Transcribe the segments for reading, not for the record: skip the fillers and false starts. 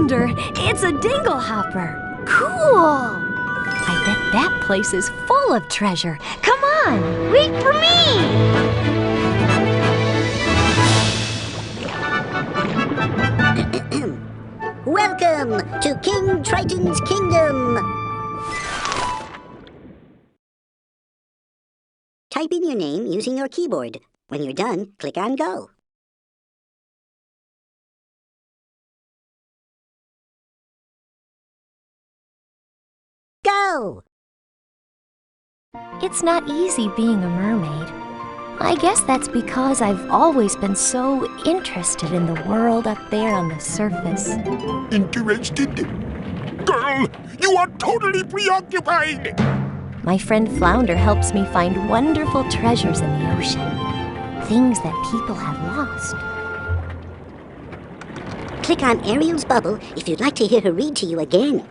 Flounder! It's a dingle hopper! Cool! I bet that place is full of treasure. Come on! Wait for me! Welcome to King Triton's kingdom! Type in your name using your keyboard. When you're done, click on Go. Go! It's not easy being a mermaid. I guess that's because I've always been so interested in the world up there on the surface. Interested? Girl, you are totally preoccupied! My friend Flounder helps me find wonderful treasures in the ocean. Things that people have lost. Click on Ariel's bubble if you'd like to hear her read to you again.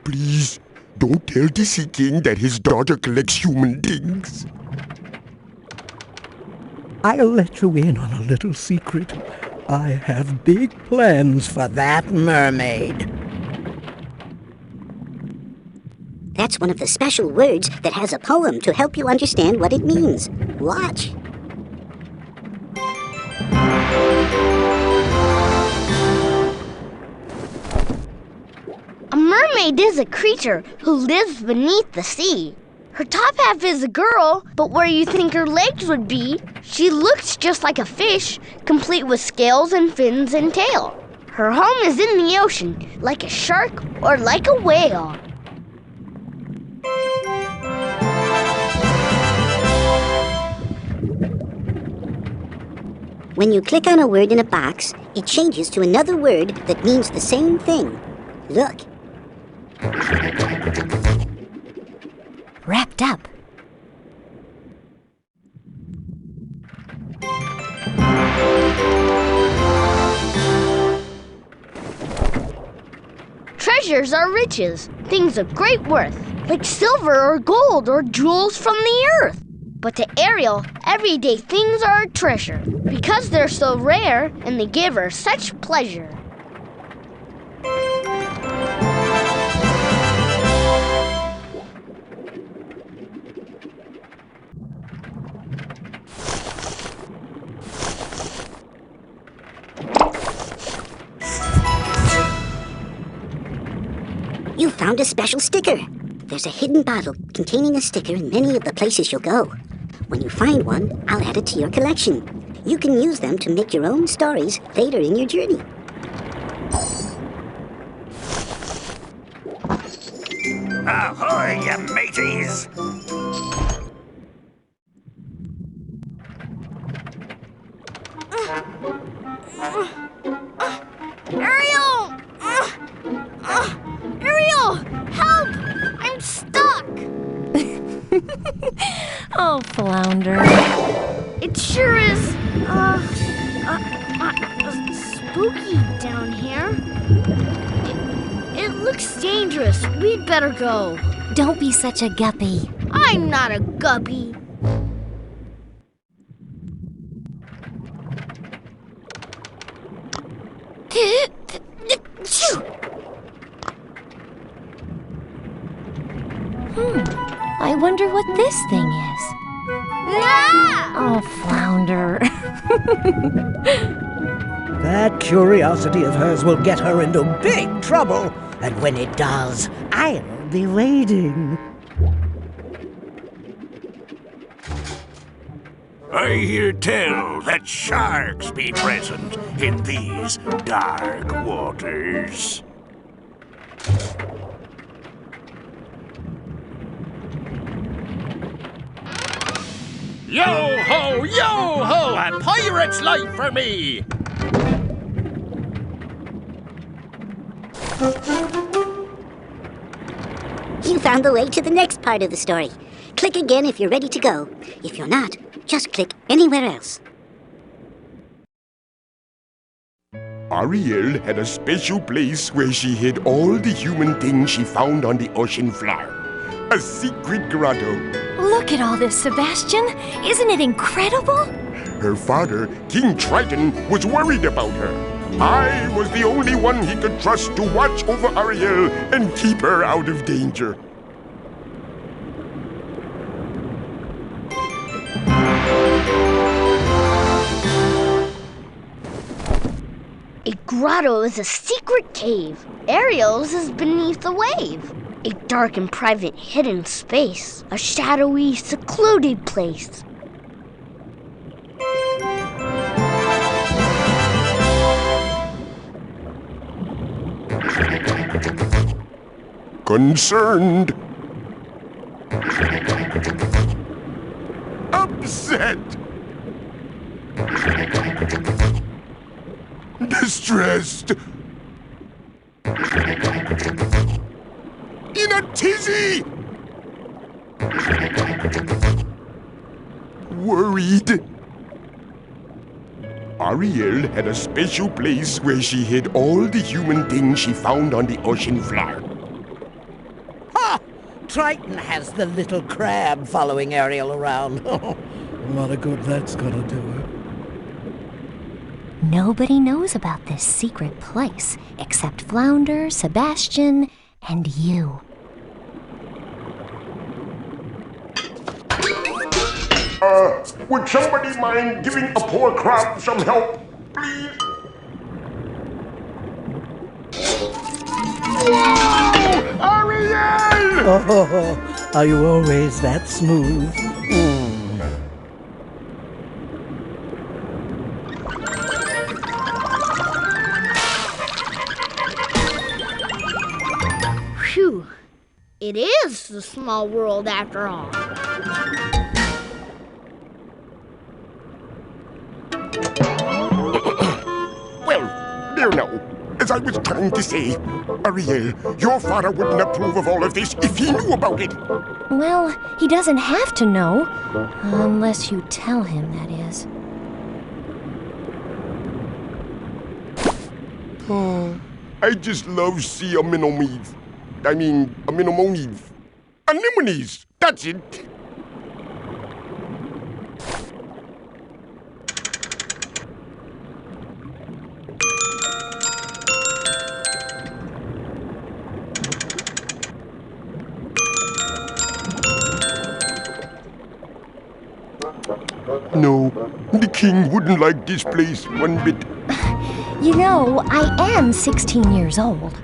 Please, don't tell the Sea King that his daughter collects human things. I'll let you in on a little secret. I have big plans for that mermaid. That's one of the special words that has a poem to help you understand what it means. Watch. A mermaid is a creature who lives beneath the sea. Her top half is a girl, but where you think her legs would be, she looks just like a fish, complete with scales and fins and tail. Her home is in the ocean, like a shark or like a whale. When you click on a word in a box, it changes to another word that means the same thing. Look. Wrapped up. Treasures are riches, things of great worth, like silver or gold or jewels from the earth. But to Ariel, everyday things are a treasure, because they're so rare and they give her such pleasure. You found a special sticker. There's a hidden bottle containing a sticker in many of the places you'll go. When you find one, I'll add it to your collection. You can use them to make your own stories later in your journey. Ahoy, you mateys! Ariel! Ariel! Help! I'm stuck! Oh, Flounder. It sure is, spooky down here. It looks dangerous. We'd better go. Don't be such a guppy. I'm not a guppy. I wonder what this thing is. Ah! Oh, Flounder. That curiosity of hers will get her into big trouble. And when it does, I'll be waiting. I hear tell that sharks be present in these dark waters. Yo-ho, yo-ho! A pirate's life for me! You found the way to the next part of the story. Click again if you're ready to go. If you're not, just click anywhere else. Ariel had a special place where she hid all the human things she found on the ocean floor. A secret grotto. Look at all this, Sebastian. Isn't it incredible? Her father, King Triton, was worried about her. I was the only one he could trust to watch over Ariel and keep her out of danger. A grotto is a secret cave. Ariel's is beneath the wave. A dark and private hidden space. A shadowy, secluded place. Concerned. Upset. Distressed. In a tizzy. Worried. Ariel had a special place where she hid all the human things she found on the ocean floor. Ha! Triton has the little crab following Ariel around. A lot of good that's gonna do her. Nobody knows about this secret place except Flounder, Sebastian, and you. Would somebody mind giving a poor crab some help, please? Whoa! Ariel! Oh, are you always that smooth? Phew. It is the small world after all. Well, dear no. As I was trying to say, Ariel, your father wouldn't approve of all of this if he knew about it. Well, he doesn't have to know. Unless you tell him, that is. Oh, I just love sea anemones. Anemones. Anemones! That's it! No, the king wouldn't like this place one bit. You know, I am 16 years old.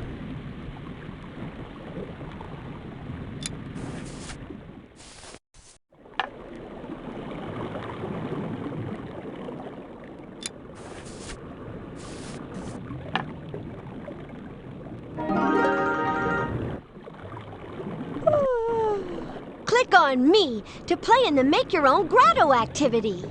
Click on me to play in the Make Your Own Grotto activity.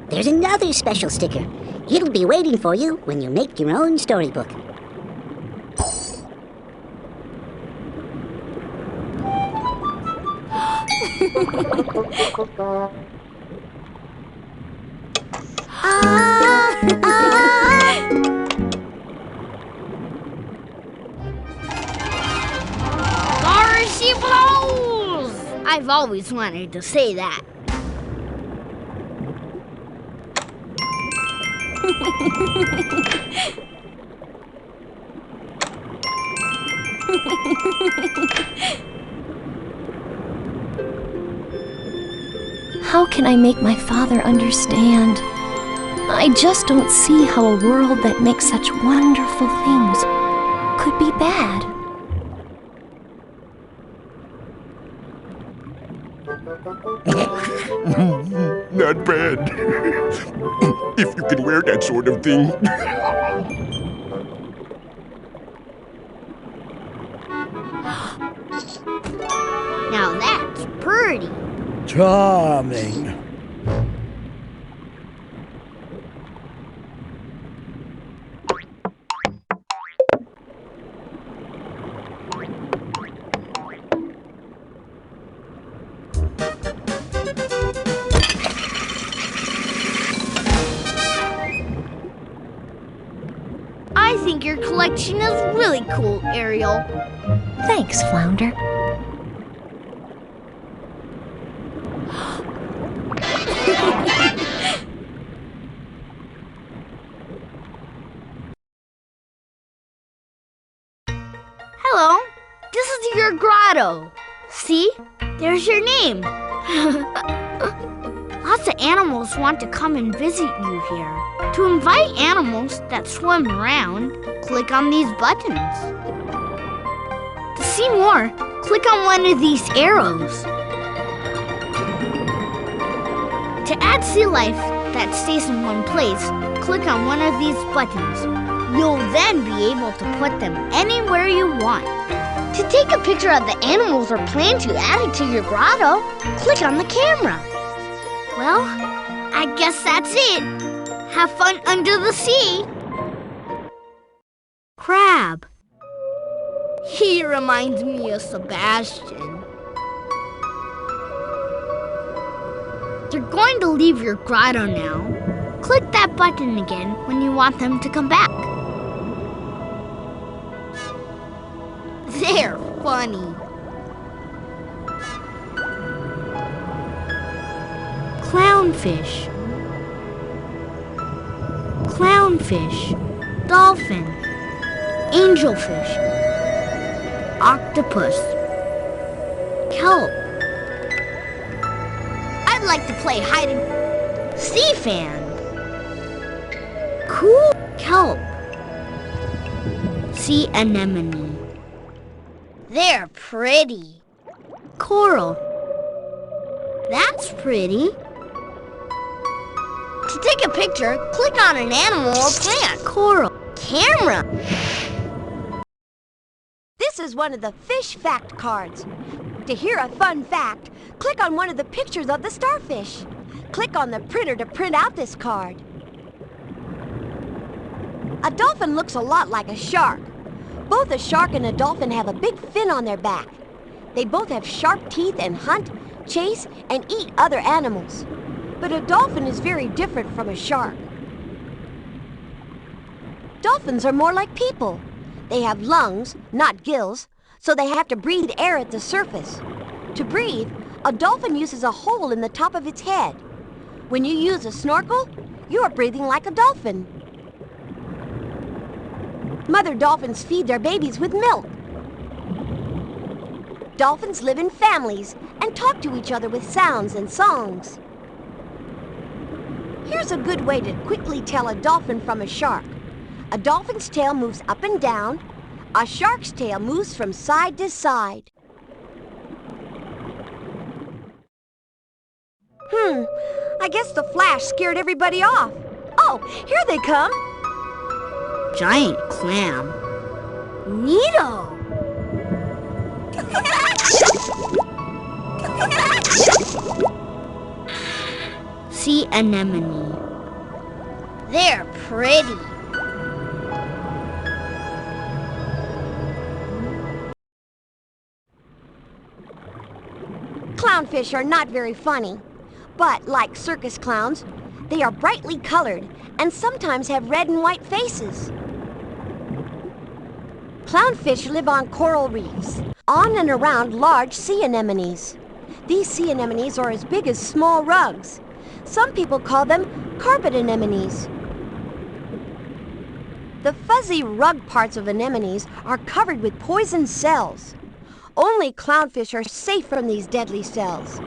There's another special sticker. It'll be waiting for you when you make your own storybook. There she blows! I've always wanted to say that. How can I make my father understand? I just don't see how a world that makes such wonderful things could be bad. Not bad. If you can wear that sort of thing. Now that's pretty. Charming. I think your collection is really cool, Ariel. Thanks, Flounder. Grotto. See? There's your name. Lots of animals want to come and visit you here. To invite animals that swim around, click on these buttons. To see more, click on one of these arrows. To add sea life that stays in one place, click on one of these buttons. You'll then be able to put them anywhere you want. To take a picture of the animals or plan to add it to your grotto, click on the camera. Well, I guess that's it. Have fun under the sea. Crab. He reminds me of Sebastian. They're going to leave your grotto now. Click that button again when you want them to come back. They're funny. Clownfish. Clownfish. Dolphin. Angelfish. Octopus. Kelp. I'd like to play hide and sea fan. Cool kelp. Sea anemone. They're pretty. Coral. That's pretty. To take a picture, click on an animal or plant. Coral. Camera. This is one of the fish fact cards. To hear a fun fact, click on one of the pictures of the starfish. Click on the printer to print out this card. A dolphin looks a lot like a shark. Both a shark and a dolphin have a big fin on their back. They both have sharp teeth and hunt, chase, and eat other animals. But a dolphin is very different from a shark. Dolphins are more like people. They have lungs, not gills, so they have to breathe air at the surface. To breathe, a dolphin uses a hole in the top of its head. When you use a snorkel, you are breathing like a dolphin. Mother dolphins feed their babies with milk. Dolphins live in families and talk to each other with sounds and songs. Here's a good way to quickly tell a dolphin from a shark. A dolphin's tail moves up and down. A shark's tail moves from side to side. I guess the flash scared everybody off. Oh, here they come. Giant clam. Neato. Sea anemone. They're pretty. Clownfish are not very funny, but like circus clowns, they are brightly colored and sometimes have red and white faces. Clownfish live on coral reefs, on and around large sea anemones. These sea anemones are as big as small rugs. Some people call them carpet anemones. The fuzzy rug parts of anemones are covered with poison cells. Only clownfish are safe from these deadly cells.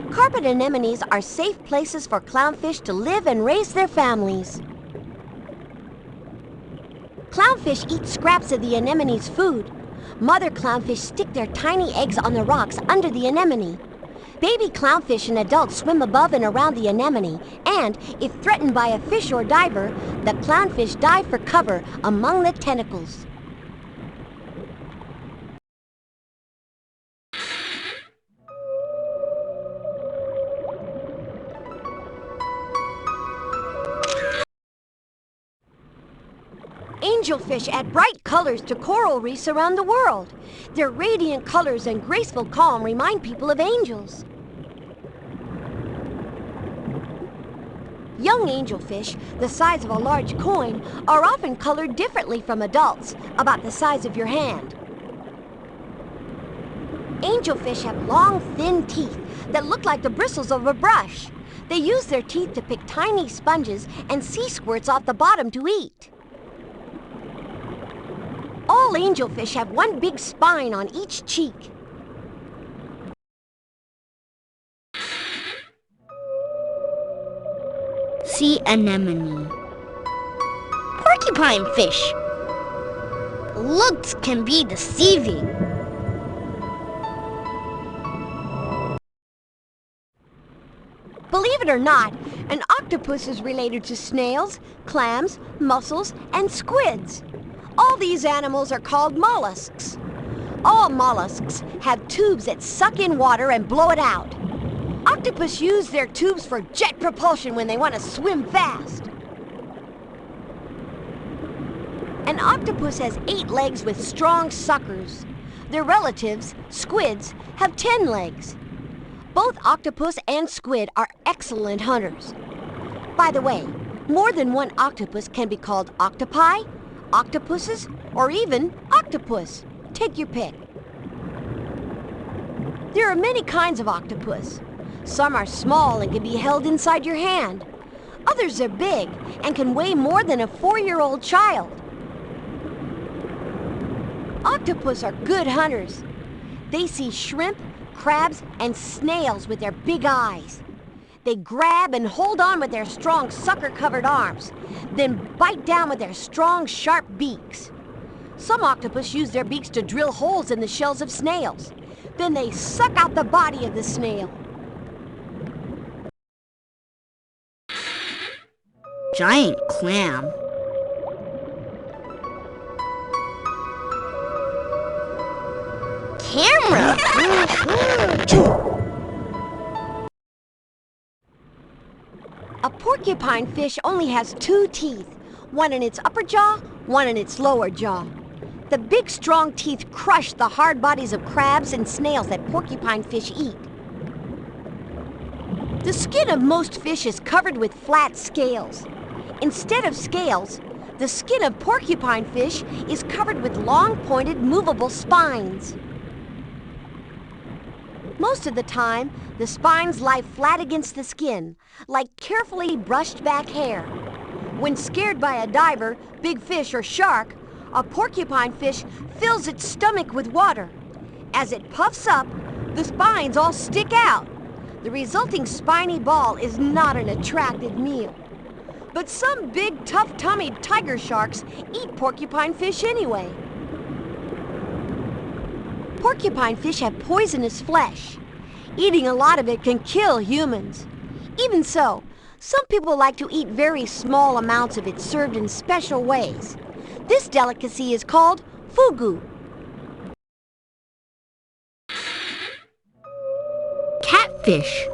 Carpet anemones are safe places for clownfish to live and raise their families. Clownfish eat scraps of the anemone's food. Mother clownfish stick their tiny eggs on the rocks under the anemone. Baby clownfish and adults swim above and around the anemone, and if threatened by a fish or diver, the clownfish dive for cover among the tentacles. Angelfish add bright colors to coral reefs around the world. Their radiant colors and graceful calm remind people of angels. Young angelfish, the size of a large coin, are often colored differently from adults, about the size of your hand. Angelfish have long, thin teeth that look like the bristles of a brush. They use their teeth to pick tiny sponges and sea squirts off the bottom to eat. All angelfish have one big spine on each cheek. sea anemone. Porcupine fish. Looks can be deceiving. Believe it or not, an octopus is related to snails, clams, mussels, and squids. All these animals are called mollusks. All mollusks have tubes that suck in water and blow it out. Octopus use their tubes for jet propulsion when they want to swim fast. An octopus has 8 legs with strong suckers. Their relatives, squids, have 10 legs. Both octopus and squid are excellent hunters. By the way, more than one octopus can be called octopi, octopuses, or even octopus. Take your pick. There are many kinds of octopus. Some are small and can be held inside your hand. Others are big and can weigh more than a 4-year-old child. Octopus are good hunters. They see shrimp, crabs, and snails with their big eyes. They grab and hold on with their strong sucker-covered arms, then bite down with their strong, sharp beaks. Some octopus use their beaks to drill holes in the shells of snails. Then they suck out the body of the snail. Giant clam. Camera! A porcupine fish only has 2 teeth, one in its upper jaw, one in its lower jaw. The big, strong teeth crush the hard bodies of crabs and snails that porcupine fish eat. The skin of most fish is covered with flat scales. Instead of scales, the skin of porcupine fish is covered with long, pointed, movable spines. Most of the time, the spines lie flat against the skin, like carefully brushed back hair. When scared by a diver, big fish, or shark, a porcupine fish fills its stomach with water. As it puffs up, the spines all stick out. The resulting spiny ball is not an attractive meal. But some big, tough-tummied tiger sharks eat porcupine fish anyway. Porcupine fish have poisonous flesh. Eating a lot of it can kill humans. Even so, some people like to eat very small amounts of it served in special ways. This delicacy is called fugu. Catfish.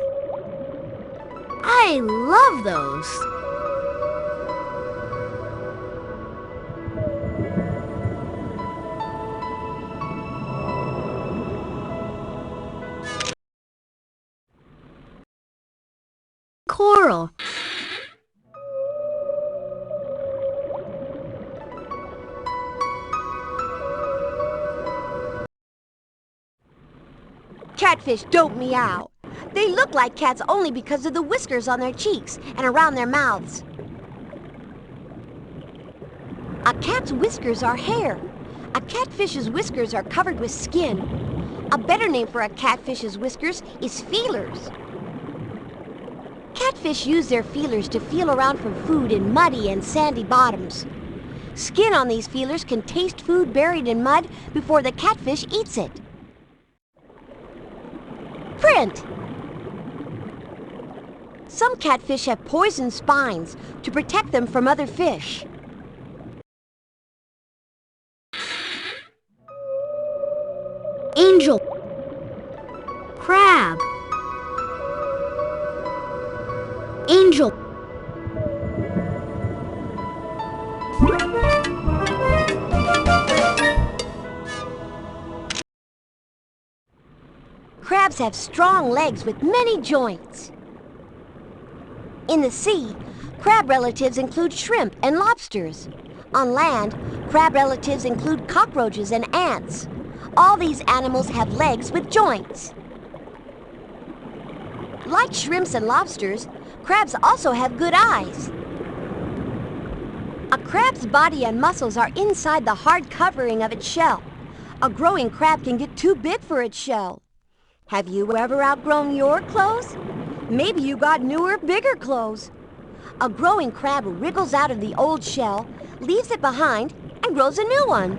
I love those. Coral. Catfish don't meow. They look like cats only because of the whiskers on their cheeks and around their mouths. A cat's whiskers are hair. A catfish's whiskers are covered with skin. A better name for a catfish's whiskers is feelers. Catfish use their feelers to feel around for food in muddy and sandy bottoms. Skin on these feelers can taste food buried in mud before the catfish eats it. Print. Some catfish have poison spines to protect them from other fish. Angel. Crab. Angel. Crabs have strong legs with many joints. In the sea, crab relatives include shrimp and lobsters. On land, crab relatives include cockroaches and ants. All these animals have legs with joints. Like shrimps and lobsters, crabs also have good eyes. A crab's body and muscles are inside the hard covering of its shell. A growing crab can get too big for its shell. Have you ever outgrown your clothes? Maybe you got newer, bigger clothes. A growing crab wriggles out of the old shell, leaves it behind, and grows a new one.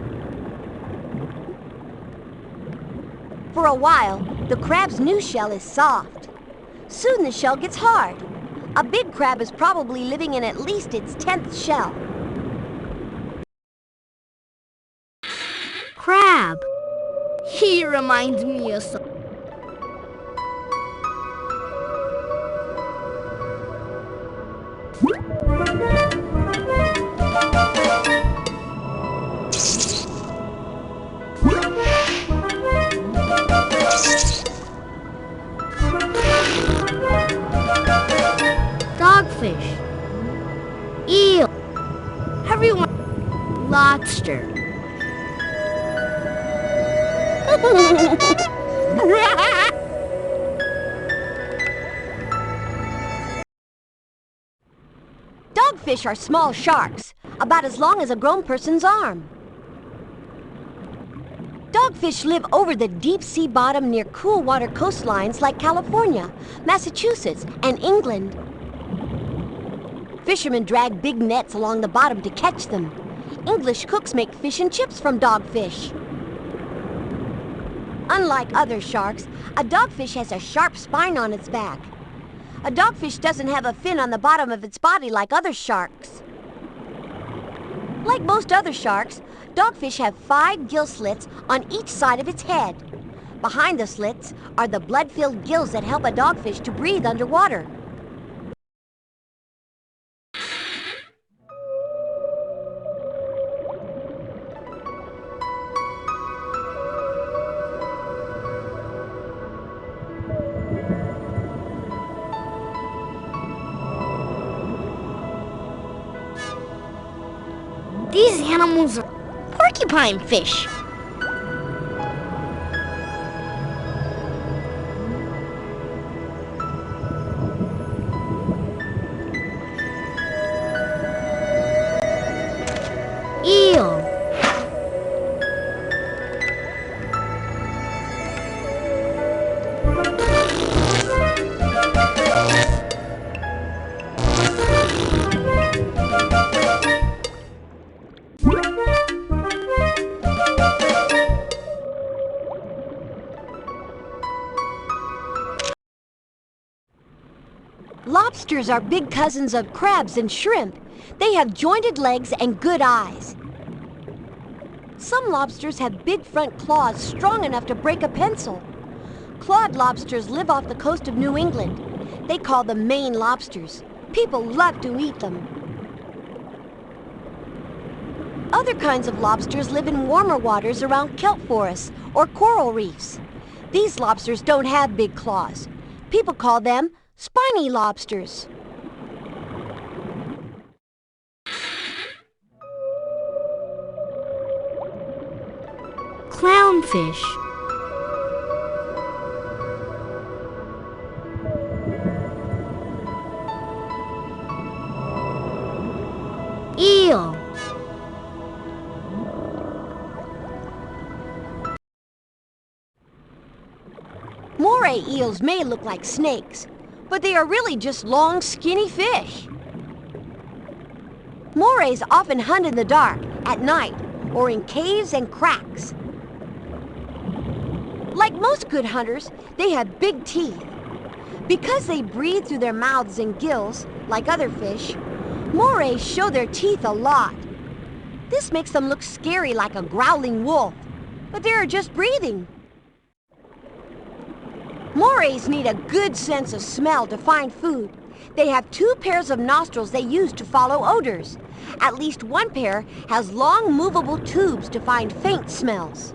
For a while, the crab's new shell is soft. Soon the shell gets hard. A big crab is probably living in at least its 10th shell. Crab. He reminds me of some. Dogfish. Eel. Everyone. Lobster. Dogfish are small sharks, about as long as a grown person's arm. Dogfish live over the deep sea bottom near cool water coastlines like California, Massachusetts, and England. Fishermen drag big nets along the bottom to catch them. English cooks make fish and chips from dogfish. Unlike other sharks, a dogfish has a sharp spine on its back. A dogfish doesn't have a fin on the bottom of its body like other sharks. Like most other sharks, dogfish have 5 gill slits on each side of its head. Behind the slits are the blood-filled gills that help a dogfish to breathe underwater. These animals are porcupine fish. Eel. Lobsters are big cousins of crabs and shrimp. They have jointed legs and good eyes. Some lobsters have big front claws strong enough to break a pencil. Clawed lobsters live off the coast of New England. They call them Maine lobsters. People love to eat them. Other kinds of lobsters live in warmer waters around kelp forests or coral reefs. These lobsters don't have big claws. People call them spiny lobsters. Clownfish. Eel. Moray eels may look like snakes, but they are really just long, skinny fish. Morays often hunt in the dark, at night, or in caves and cracks. Like most good hunters, they have big teeth. Because they breathe through their mouths and gills, like other fish, morays show their teeth a lot. This makes them look scary like a growling wolf, but they are just breathing. Morays need a good sense of smell to find food. They have 2 pairs of nostrils they use to follow odors. At least one pair has long, movable tubes to find faint smells.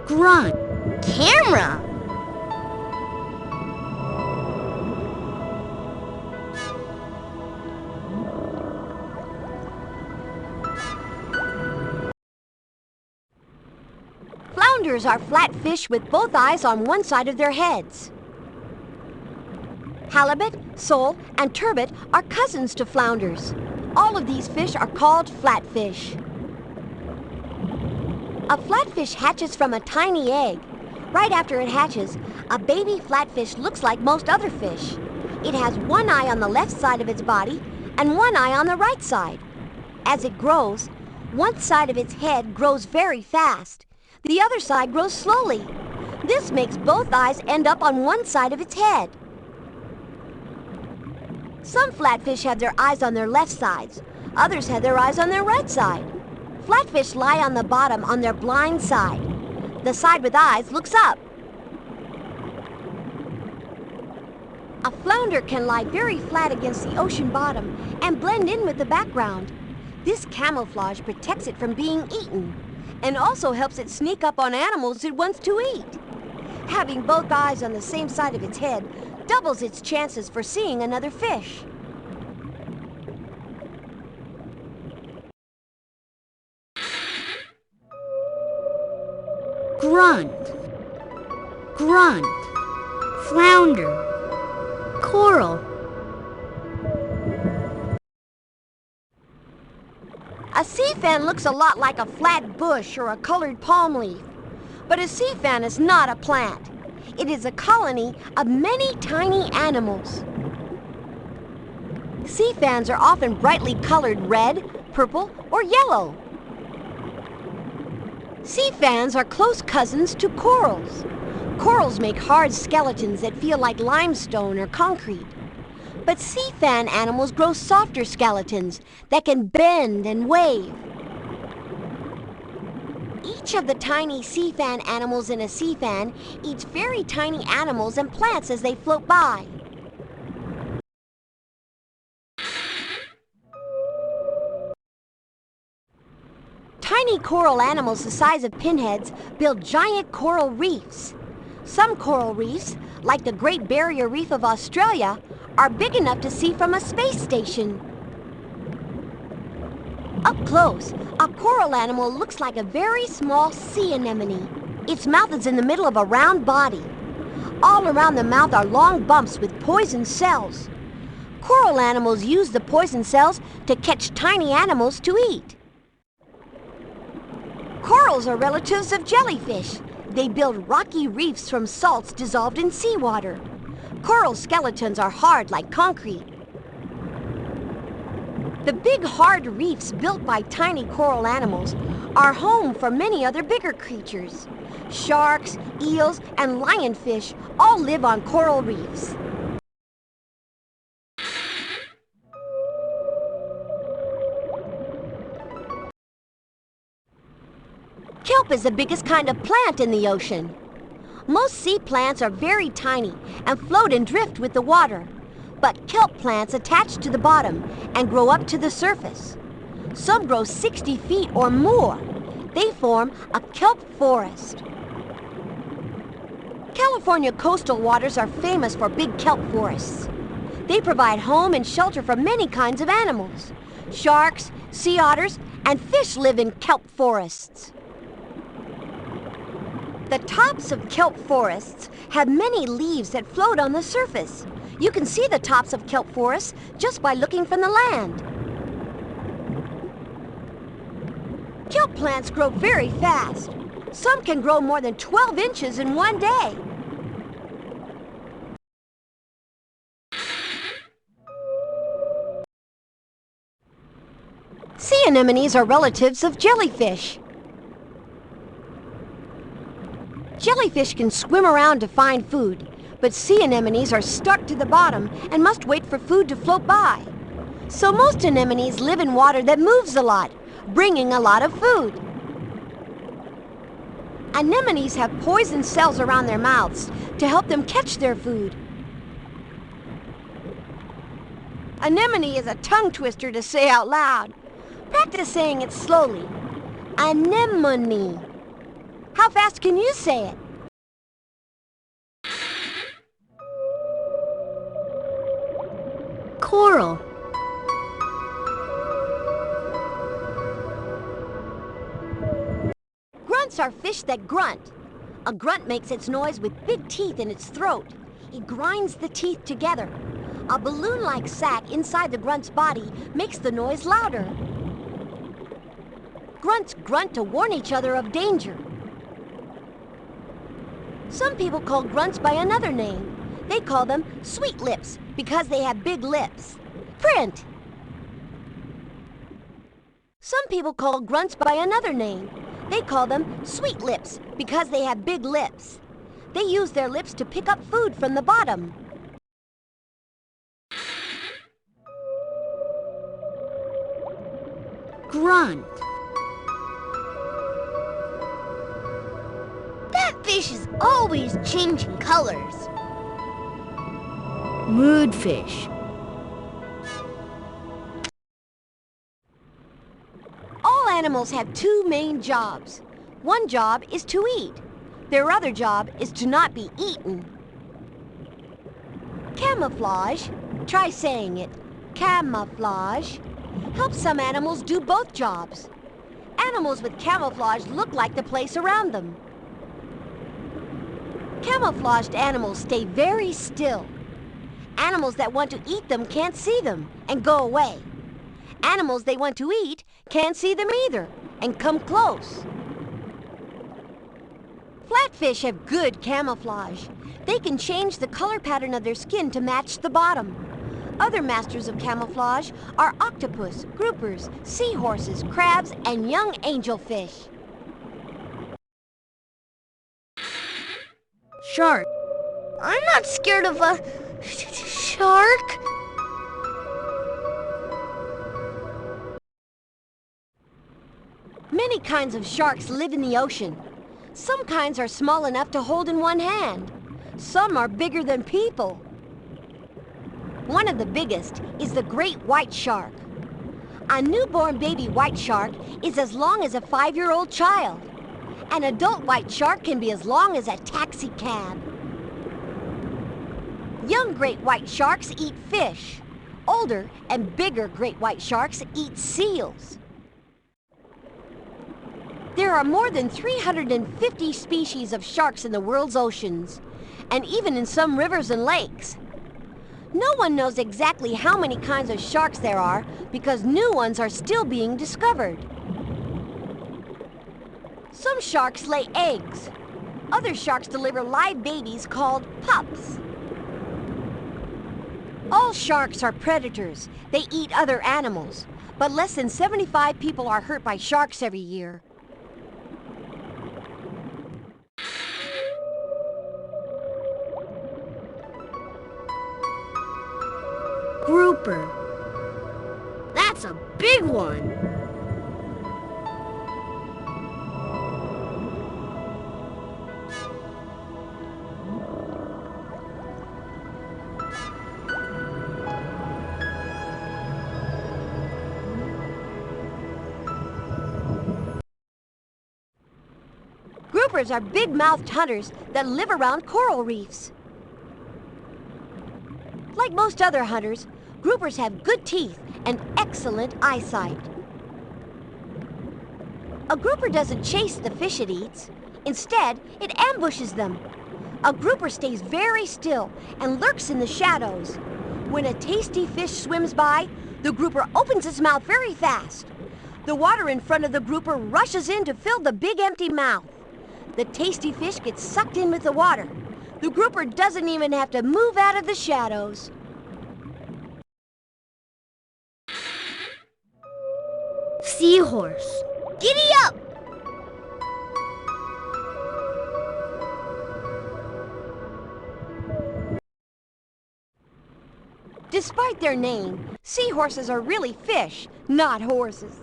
Grunt. Camera. Flounders are flat fish with both eyes on one side of their heads. Halibut, sole, and turbot are cousins to flounders. All of these fish are called flatfish. A flatfish hatches from a tiny egg. Right after it hatches, a baby flatfish looks like most other fish. It has one eye on the left side of its body and one eye on the right side. As it grows, one side of its head grows very fast. The other side grows slowly. This makes both eyes end up on one side of its head. Some flatfish have their eyes on their left sides. Others have their eyes on their right side. Flatfish lie on the bottom on their blind side. The side with eyes looks up. A flounder can lie very flat against the ocean bottom and blend in with the background. This camouflage protects it from being eaten and also helps it sneak up on animals it wants to eat. Having both eyes on the same side of its head doubles its chances for seeing another fish. Grunt, grunt, flounder, coral. A sea fan looks a lot like a flat bush or a colored palm leaf. But a sea fan is not a plant. It is a colony of many tiny animals. Sea fans are often brightly colored red, purple, or yellow. Sea fans are close cousins to corals. Corals make hard skeletons that feel like limestone or concrete. But sea fan animals grow softer skeletons that can bend and wave. Each of the tiny sea fan animals in a sea fan eats very tiny animals and plants as they float by. Tiny coral animals the size of pinheads build giant coral reefs. Some coral reefs, like the Great Barrier Reef of Australia, are big enough to see from a space station. Up close, a coral animal looks like a very small sea anemone. Its mouth is in the middle of a round body. All around the mouth are long bumps with poison cells. Coral animals use the poison cells to catch tiny animals to eat. Corals are relatives of jellyfish. They build rocky reefs from salts dissolved in seawater. Coral skeletons are hard like concrete. The big hard reefs built by tiny coral animals are home for many other bigger creatures. Sharks, eels, and lionfish all live on coral reefs. Kelp is the biggest kind of plant in the ocean. Most sea plants are very tiny and float and drift with the water. But kelp plants attach to the bottom and grow up to the surface. Some grow 60 feet or more. They form a kelp forest. California coastal waters are famous for big kelp forests. They provide home and shelter for many kinds of animals. Sharks, sea otters, and fish live in kelp forests. The tops of kelp forests have many leaves that float on the surface. You can see the tops of kelp forests just by looking from the land. Kelp plants grow very fast. Some can grow more than 12 inches in one day. Sea anemones are relatives of jellyfish. Jellyfish can swim around to find food, but sea anemones are stuck to the bottom and must wait for food to float by. So most anemones live in water that moves a lot, bringing a lot of food. Anemones have poison cells around their mouths to help them catch their food. Anemone is a tongue twister to say out loud. Practice saying it slowly. Anemone. How fast can you say it? Coral. Grunts are fish that grunt. A grunt makes its noise with big teeth in its throat. It grinds the teeth together. A balloon-like sac inside the grunt's body makes the noise louder. grunts grunt to warn each other of danger. Some people call grunts by another name. They call them sweet lips because they have big lips. Print! Some people call grunts by another name. They call them sweet lips because they have big lips. They use their lips to pick up food from the bottom. Grunt. That fish is always changing colors. Moodfish. All animals have two main jobs. One job is to eat. Their other job is to not be eaten. Camouflage, try saying it, camouflage, helps some animals do both jobs. Animals with camouflage look like the place around them. Camouflaged animals stay very still. Animals that want to eat them can't see them and go away. Animals they want to eat can't see them either and come close. Flatfish have good camouflage. They can change the color pattern of their skin to match the bottom. Other masters of camouflage are octopus, groupers, seahorses, crabs, and young angelfish. Shark. I'm not scared of a shark. Many kinds of sharks live in the ocean. Some kinds are small enough to hold in one hand. Some are bigger than people. One of the biggest is the great white shark. A newborn baby white shark is as long as a 5-year-old child. An adult white shark can be as long as a taxi cab. Young great white sharks eat fish. Older and bigger great white sharks eat seals. There are more than 350 species of sharks in the world's oceans, and even in some rivers and lakes. No one knows exactly how many kinds of sharks there are because new ones are still being discovered. Some sharks lay eggs. Other sharks deliver live babies called pups. All sharks are predators. They eat other animals, but less than 75 people are hurt by sharks every year. Grouper. That's a big one. Groupers are big-mouthed hunters that live around coral reefs. Like most other hunters, groupers have good teeth and excellent eyesight. A grouper doesn't chase the fish it eats. Instead, it ambushes them. A grouper stays very still and lurks in the shadows. When a tasty fish swims by, the grouper opens its mouth very fast. The water in front of the grouper rushes in to fill the big empty mouth. The tasty fish gets sucked in with the water. The grouper doesn't even have to move out of the shadows. Seahorse. Giddy up! Despite their name, seahorses are really fish, not horses.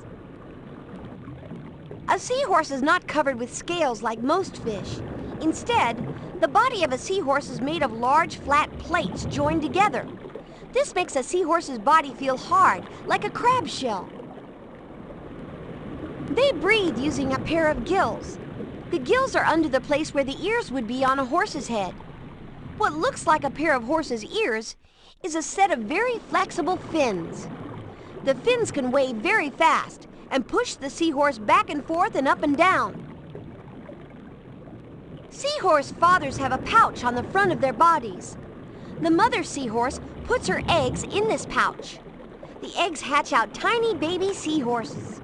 A seahorse is not covered with scales like most fish. Instead, the body of a seahorse is made of large, flat plates joined together. This makes a seahorse's body feel hard, like a crab shell. They breathe using a pair of gills. The gills are under the place where the ears would be on a horse's head. What looks like a pair of horse's ears is a set of very flexible fins. The fins can wave very fast and push the seahorse back and forth and up and down. Seahorse fathers have a pouch on the front of their bodies. The mother seahorse puts her eggs in this pouch. The eggs hatch out tiny baby seahorses.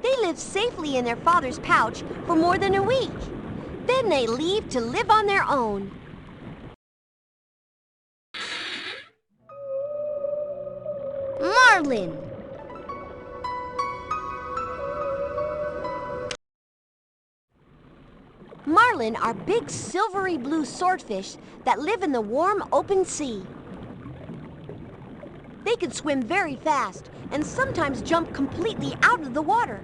They live safely in their father's pouch for more than a week. Then they leave to live on their own. Marlon. Marlin are big silvery blue swordfish that live in the warm open sea. They can swim very fast and sometimes jump completely out of the water.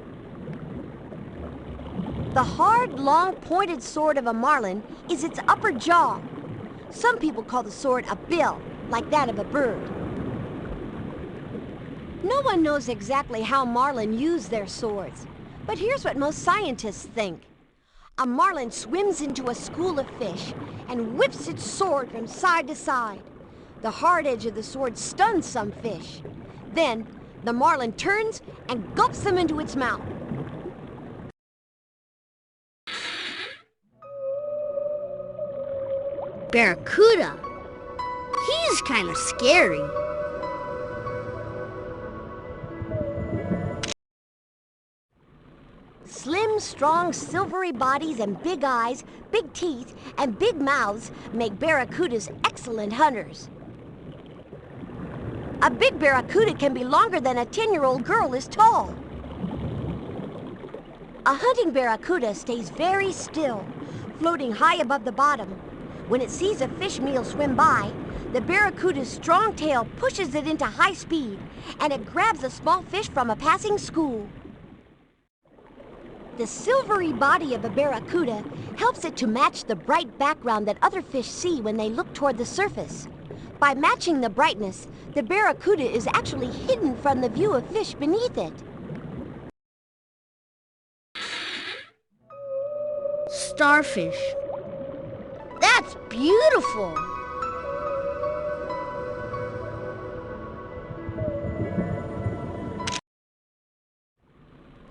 The hard, long, pointed sword of a marlin is its upper jaw. Some people call the sword a bill, like that of a bird. No one knows exactly how marlin use their swords, but here's what most scientists think. A marlin swims into a school of fish and whips its sword from side to side. The hard edge of the sword stuns some fish. Then, the marlin turns and gulps them into its mouth. Barracuda. He's kind of scary. Slim, strong, silvery bodies and big eyes, big teeth, and big mouths make barracudas excellent hunters. A big barracuda can be longer than a 10-year-old girl is tall. A hunting barracuda stays very still, floating high above the bottom. When it sees a fish meal swim by, the barracuda's strong tail pushes it into high speed, and it grabs a small fish from a passing school. The silvery body of a barracuda helps it to match the bright background that other fish see when they look toward the surface. By matching the brightness, the barracuda is actually hidden from the view of fish beneath it. Starfish. That's beautiful.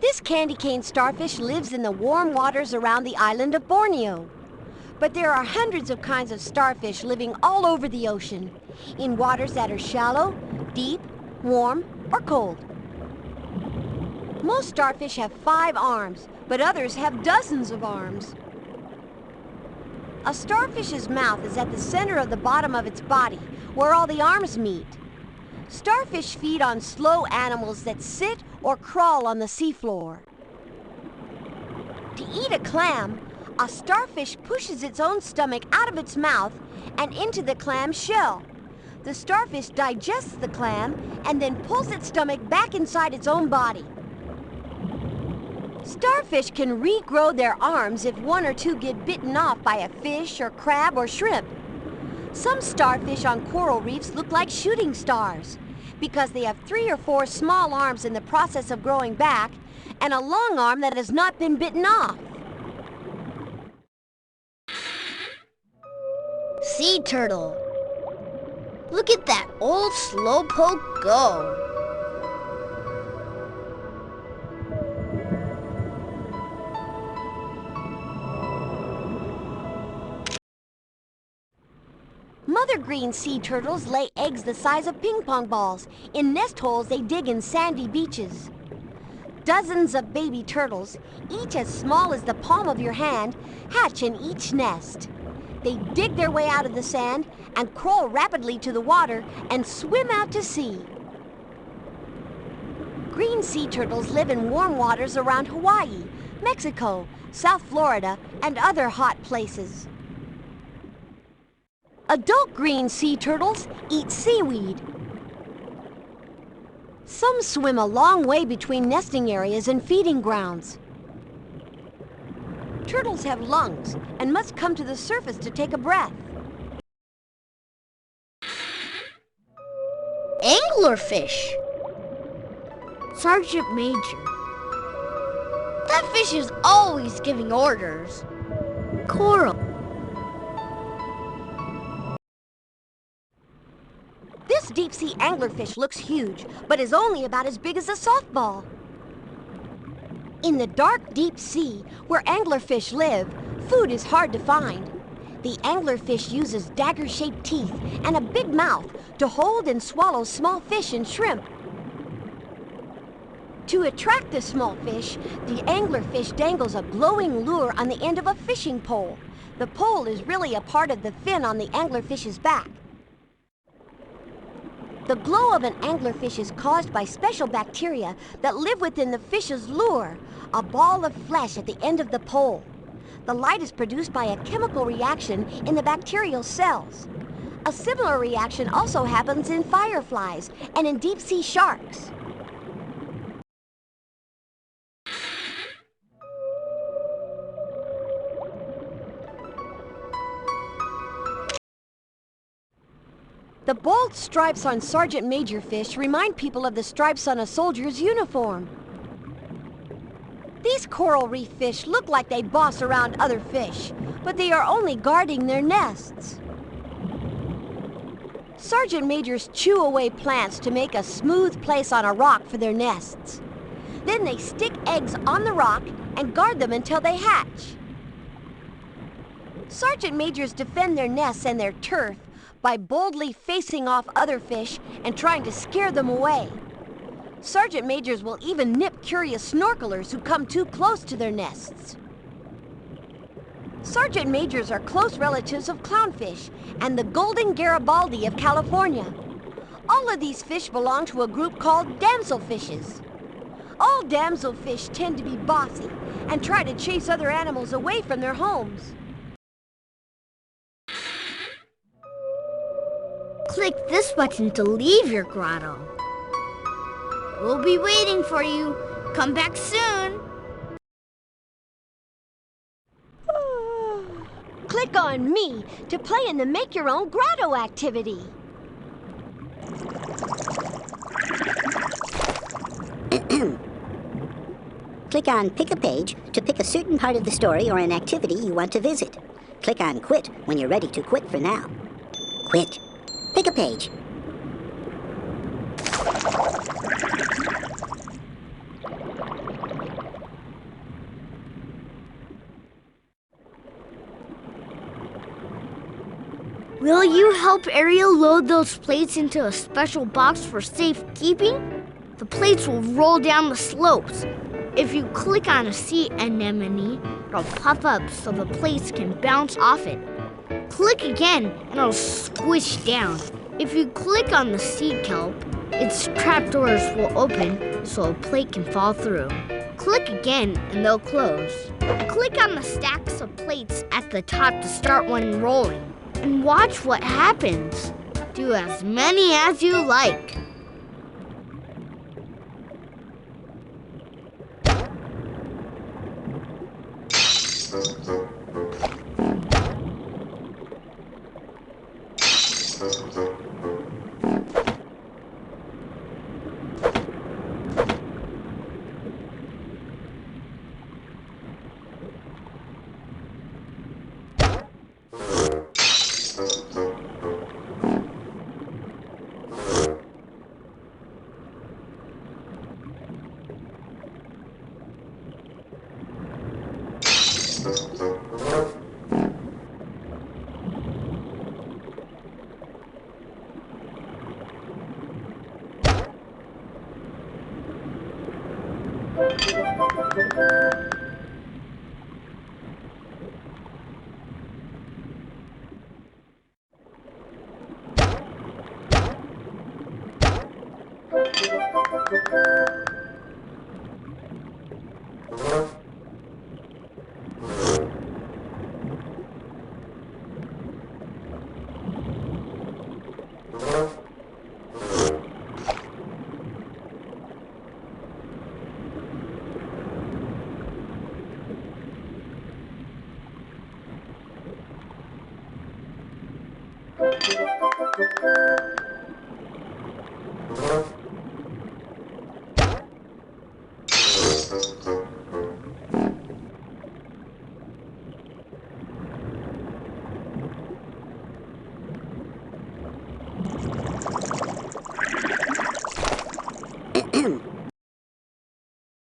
This candy cane starfish lives in the warm waters around the island of Borneo. But there are hundreds of kinds of starfish living all over the ocean, in waters that are shallow, deep, warm, or cold. Most starfish have 5 arms, but others have dozens of arms. A starfish's mouth is at the center of the bottom of its body, where all the arms meet. Starfish feed on slow animals that sit or crawl on the seafloor. To eat a clam, a starfish pushes its own stomach out of its mouth and into the clam shell. The starfish digests the clam and then pulls its stomach back inside its own body. Starfish can regrow their arms if 1 or 2 get bitten off by a fish or crab or shrimp. Some starfish on coral reefs look like shooting stars because they have 3 or 4 small arms in the process of growing back and a long arm that has not been bitten off. Sea turtle. Look at that old slowpoke go. Mother green sea turtles lay eggs the size of ping pong balls in nest holes they dig in sandy beaches. Dozens of baby turtles, each as small as the palm of your hand, hatch in each nest. They dig their way out of the sand and crawl rapidly to the water and swim out to sea. Green sea turtles live in warm waters around Hawaii, Mexico, South Florida, and other hot places. Adult green sea turtles eat seaweed. Some swim a long way between nesting areas and feeding grounds. Turtles have lungs and must come to the surface to take a breath. Anglerfish. Sergeant Major. That fish is always giving orders. Coral. This deep-sea anglerfish looks huge, but is only about as big as a softball. In the dark, deep sea, where anglerfish live, food is hard to find. The anglerfish uses dagger-shaped teeth and a big mouth to hold and swallow small fish and shrimp. To attract the small fish, the anglerfish dangles a glowing lure on the end of a fishing pole. The pole is really a part of the fin on the anglerfish's back. The glow of an anglerfish is caused by special bacteria that live within the fish's lure, a ball of flesh at the end of the pole. The light is produced by a chemical reaction in the bacterial cells. A similar reaction also happens in fireflies and in deep-sea sharks. The bold stripes on Sergeant Major fish remind people of the stripes on a soldier's uniform. These coral reef fish look like they boss around other fish, but they are only guarding their nests. Sergeant Majors chew away plants to make a smooth place on a rock for their nests. Then they stick eggs on the rock and guard them until they hatch. Sergeant Majors defend their nests and their turf by boldly facing off other fish and trying to scare them away. Sergeant Majors will even nip curious snorkelers who come too close to their nests. Sergeant Majors are close relatives of clownfish and the golden Garibaldi of California. All of these fish belong to a group called damselfishes. All damselfish tend to be bossy and try to chase other animals away from their homes. Click this button to leave your grotto. We'll be waiting for you. Come back soon. Click on me to play in the Make Your Own Grotto activity. Click on Pick a Page to pick a certain part of the story or an activity you want to visit. Click on Quit when you're ready to quit for now. Quit. Pick a page. Will you help Ariel load those plates into a special box for safekeeping? The plates will roll down the slopes. If you click on a sea anemone, it'll pop up so the plates can bounce off it. Click again and it'll squish down. If you click on the sea kelp, its trapdoors will open so a plate can fall through. Click again and they'll close. Click on the stacks of plates at the top to start one rolling. And watch what happens. Do as many as you like.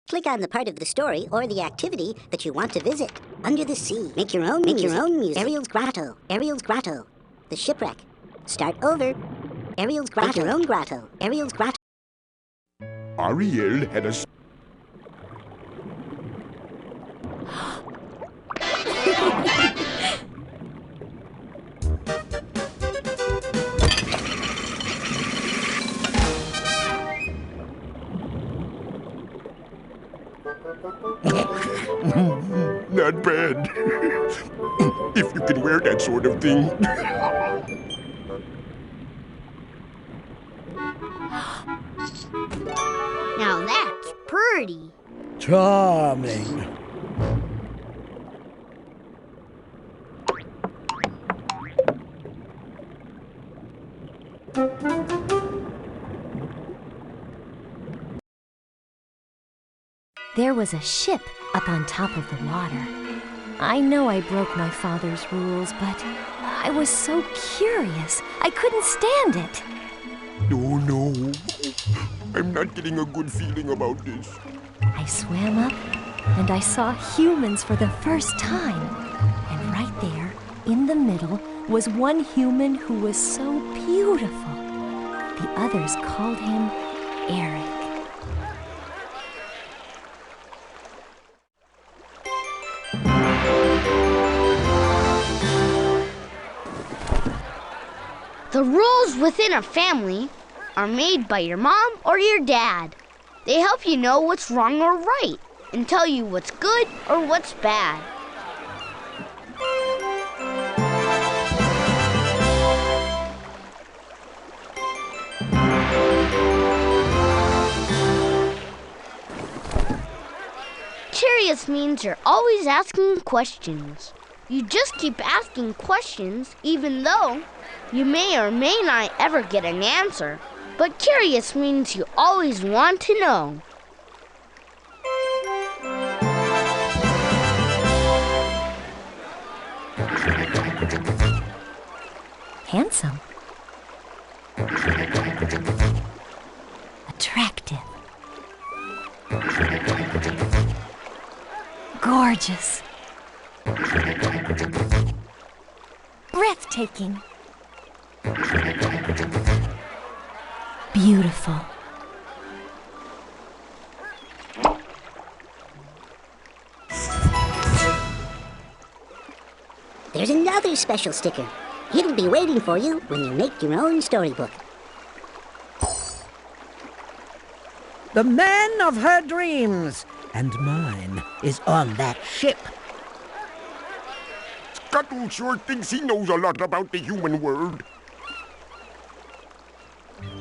Click on the part of the story or the activity that you want to visit. Under the sea. Make your own music. Ariel's Grotto. Ariel's Grotto. The shipwreck. Start over. Ariel's Grotto. Make your own grotto. Ariel's Grotto. Ariel had a... world. If you can wear that sort of thing. Now that's pretty. Charming. There was a ship up on top of the water. I know I broke my father's rules, but I was so curious. I couldn't stand it. Oh no, I'm not getting a good feeling about this. I swam up, and I saw humans for the first time. And right there, in the middle, was one human who was so beautiful. The others called him Eric. The rules within a family are made by your mom or your dad. They help you know what's wrong or right and tell you what's good or what's bad. Curious means you're always asking questions. You just keep asking questions even though you may or may not ever get an answer. But curious means you always want to know. Handsome. Attractive. Gorgeous. Breathtaking. Beautiful. There's another special sticker. It'll be waiting for you when you make your own storybook. The man of her dreams and mine is on that ship. Grotto sure thinks he knows a lot about the human world.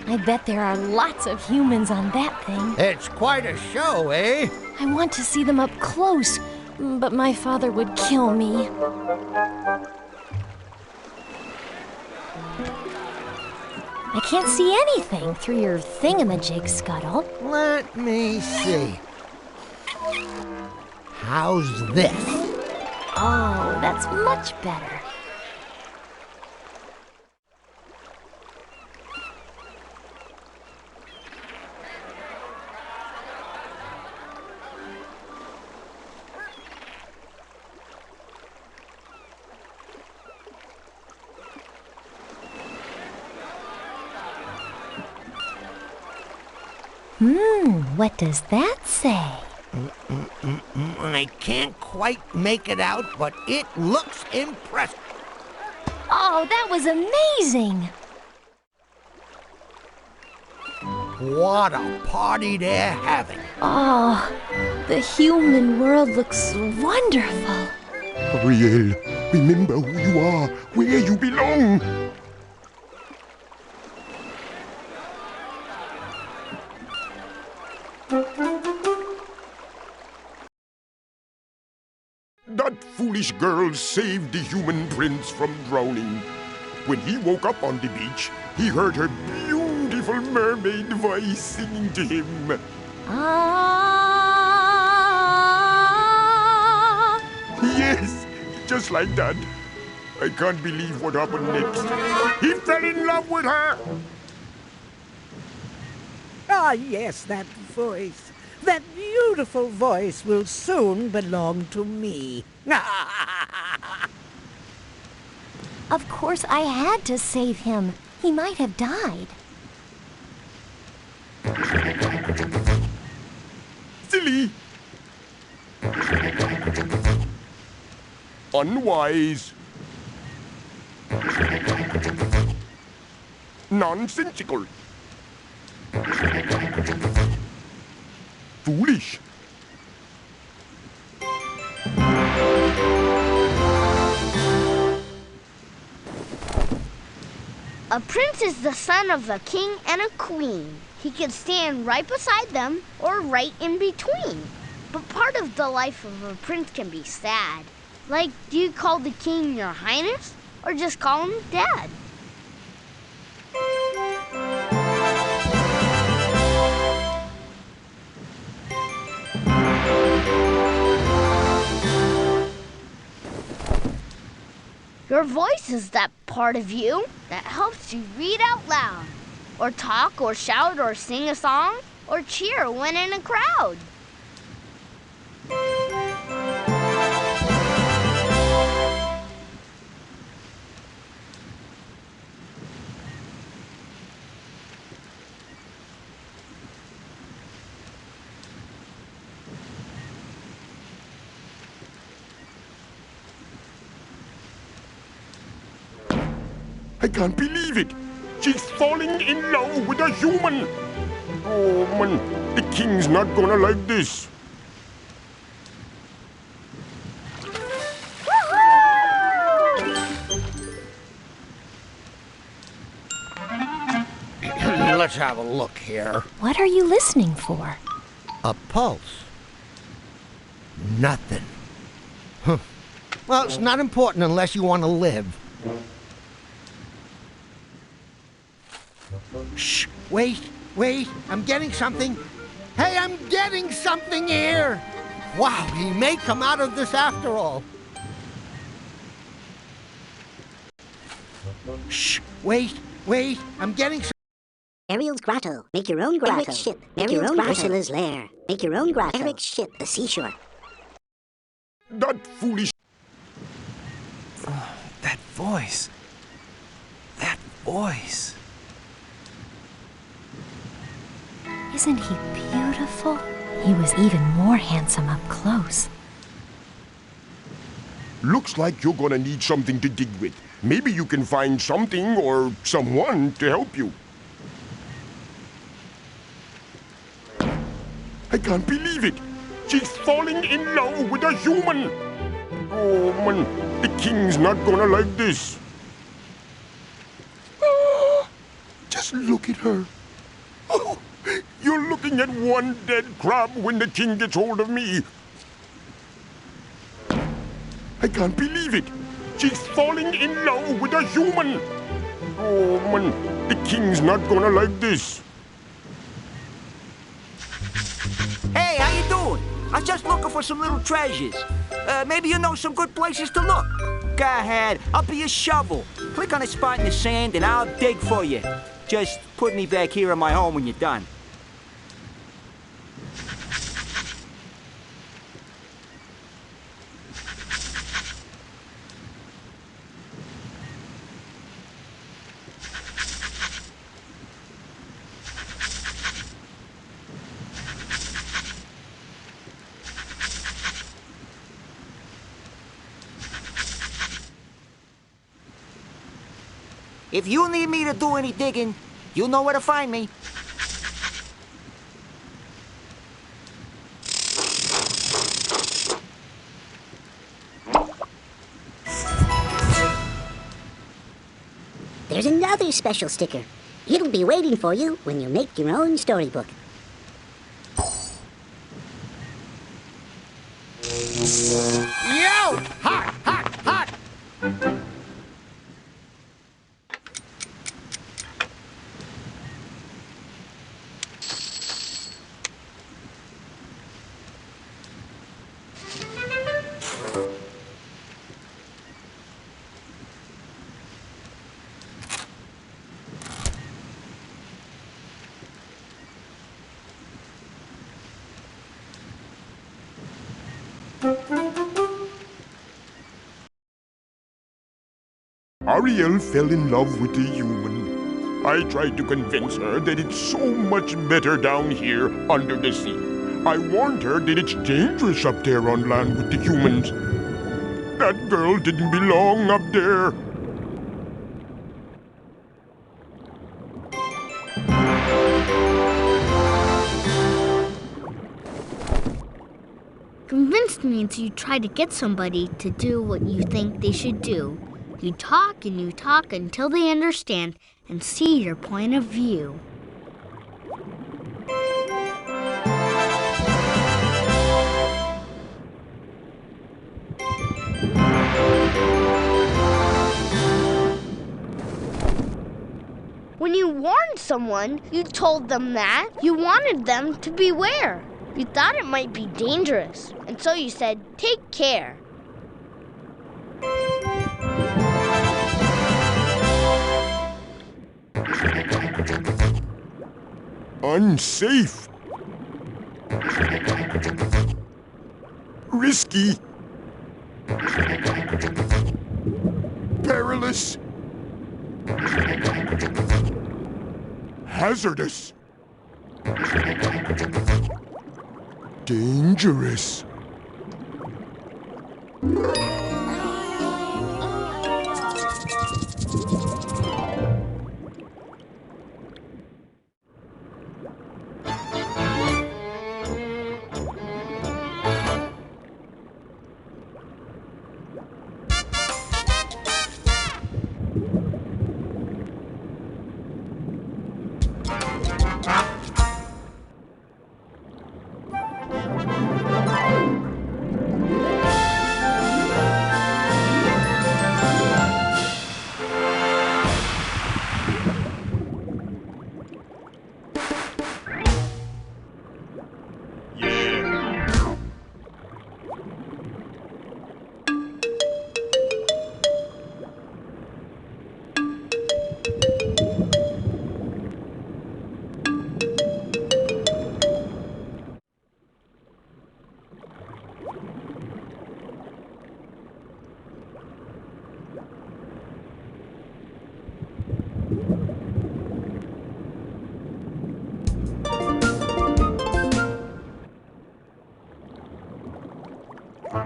I bet there are lots of humans on that thing. It's quite a show, eh? I want to see them up close, but my father would kill me. I can't see anything through your thingamajig, Scuttle. Let me see. How's this? Oh, that's much better. What does that say? I can't quite make it out, but it looks impressive. Oh, that was amazing! What a party they're having. Oh, the human world looks wonderful. Ariel, remember who you are, where you belong. That foolish girl saved the human prince from drowning. When he woke up on the beach, he heard her beautiful mermaid voice singing to him. Ah! Yes, just like that. I can't believe what happened next. He fell in love with her. Ah, yes, that voice. That beautiful voice will soon belong to me. Of course I had to save him. He might have died. Silly. Unwise. Nonsensical. Foolish. A prince is the son of a king and a queen. He can stand right beside them or right in between. But part of the life of a prince can be sad. Like, do you call the king your highness or just call him dad? Your voice is that part of you that helps you read out loud, or talk, or shout, or sing a song, or cheer when in a crowd. I can't believe it. She's falling in love with a human. Oh, man, the king's not gonna like this. Let's have a look here. What are you listening for? A pulse. Nothing. Huh. Well, it's not important unless you want to live. Shh, wait, I'm getting something. Hey, I'm getting something here. Wow, he may come out of this after all. Shh, wait, I'm getting something. Ariel's Grotto. Make your own grotto. Eric's ship. Make your own Ursula's lair. Make your own grotto. Eric's ship. The seashore. That foolish... That voice. That voice. Isn't he beautiful? He was even more handsome up close. Looks like you're gonna need something to dig with. Maybe you can find something or someone to help you. I can't believe it. She's falling in love with a human. Oh, man, the king's not gonna like this. Just look at her. Oh, you're looking at one dead crab when the king gets hold of me. I can't believe it. She's falling in love with a human. Oh, man, the king's not gonna like this. Hey, how you doing? I was just looking for some little treasures. Maybe you know some good places to look. Go ahead, I'll be a shovel. Click on a spot in the sand and I'll dig for you. Just put me back here in my home when you're done. If you need me to do any digging, you know where to find me. There's another special sticker. It'll be waiting for you when you make your own storybook. Yo! Hot, hot, hot! Ariel fell in love with a human. I tried to convince her that it's so much better down here under the sea. I warned her that it's dangerous up there on land with the humans. That girl didn't belong up there. Convinced means you try to get somebody to do what you think they should do. You talk and you talk until they understand and see your point of view. When you warned someone, you told them that you wanted them to beware. You thought it might be dangerous, and so you said, "Take care." Unsafe. Risky. Perilous. Hazardous. Dangerous.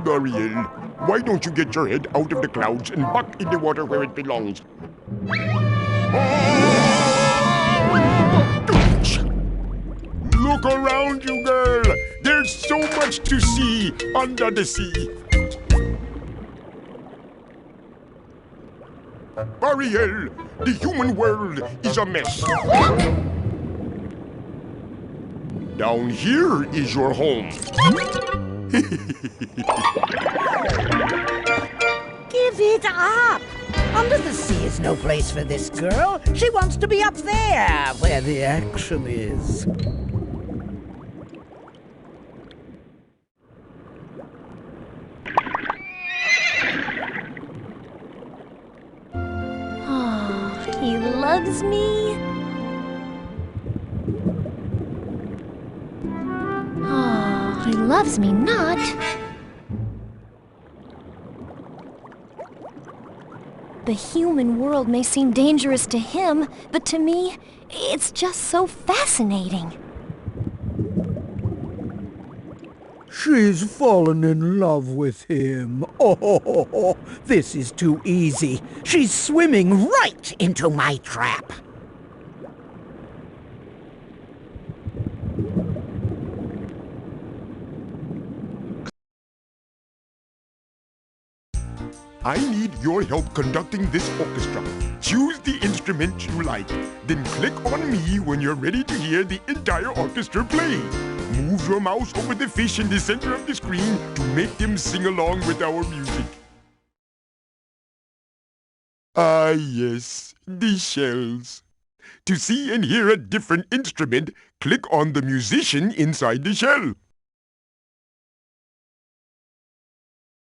Ariel, why don't you get your head out of the clouds and back in the water where it belongs? Look around you, girl. There's so much to see under the sea. Ariel, the human world is a mess. Down here is your home. Give it up! Under the sea is no place for this girl. She wants to be up there, where the action is. Oh, he loves me. Oh, he loves me not. The human world may seem dangerous to him, but to me, it's just so fascinating. She's fallen in love with him. Oh, this is too easy. She's swimming right into my trap. I need your help conducting this orchestra. Choose the instrument you like, then click on me when you're ready to hear the entire orchestra play. Move your mouse over the fish in the center of the screen to make them sing along with our music. Ah, yes, the shells. To see and hear a different instrument, click on the musician inside the shell.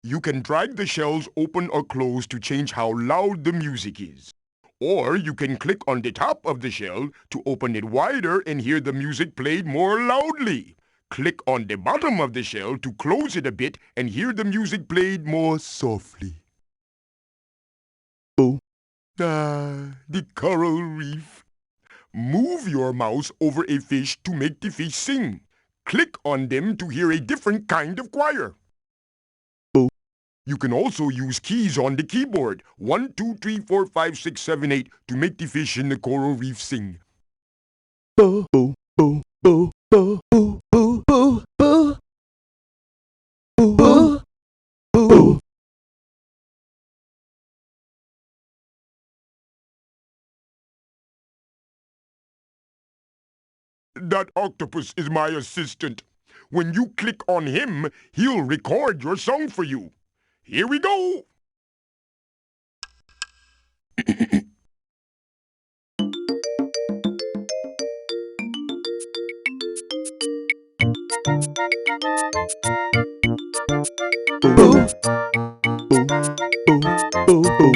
You can drag the shells open or close to change how loud the music is. Or you can click on the top of the shell to open it wider and hear the music played more loudly. Click on the bottom of the shell to close it a bit and hear the music played more softly. Oh, the coral reef. Move your mouse over a fish to make the fish sing. Click on them to hear a different kind of choir. You can also use keys on the keyboard, 1, 2, 3, 4, 5, 6, 7, 8, to make the fish in the coral reef sing. Bo, bo, bo, bo, bo, bo, bo, bo, bo, bo, bo, bo. That octopus is my assistant. When you click on him, he'll record your song for you. Here we go! Boo. Boo, boo.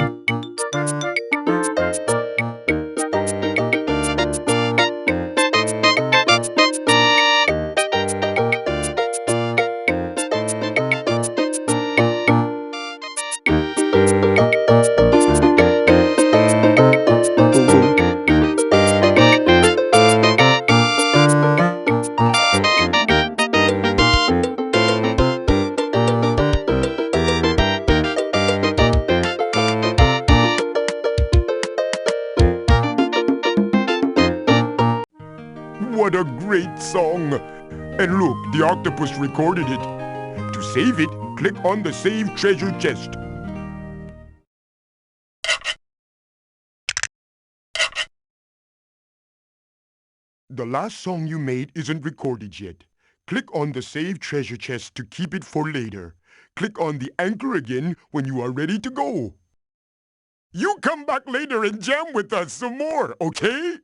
What a great song! And look, the octopus recorded it. To save it, click on the Save Treasure chest. The last song you made isn't recorded yet. Click on the Save Treasure chest to keep it for later. Click on the anchor again when you are ready to go. You come back later and jam with us some more, okay?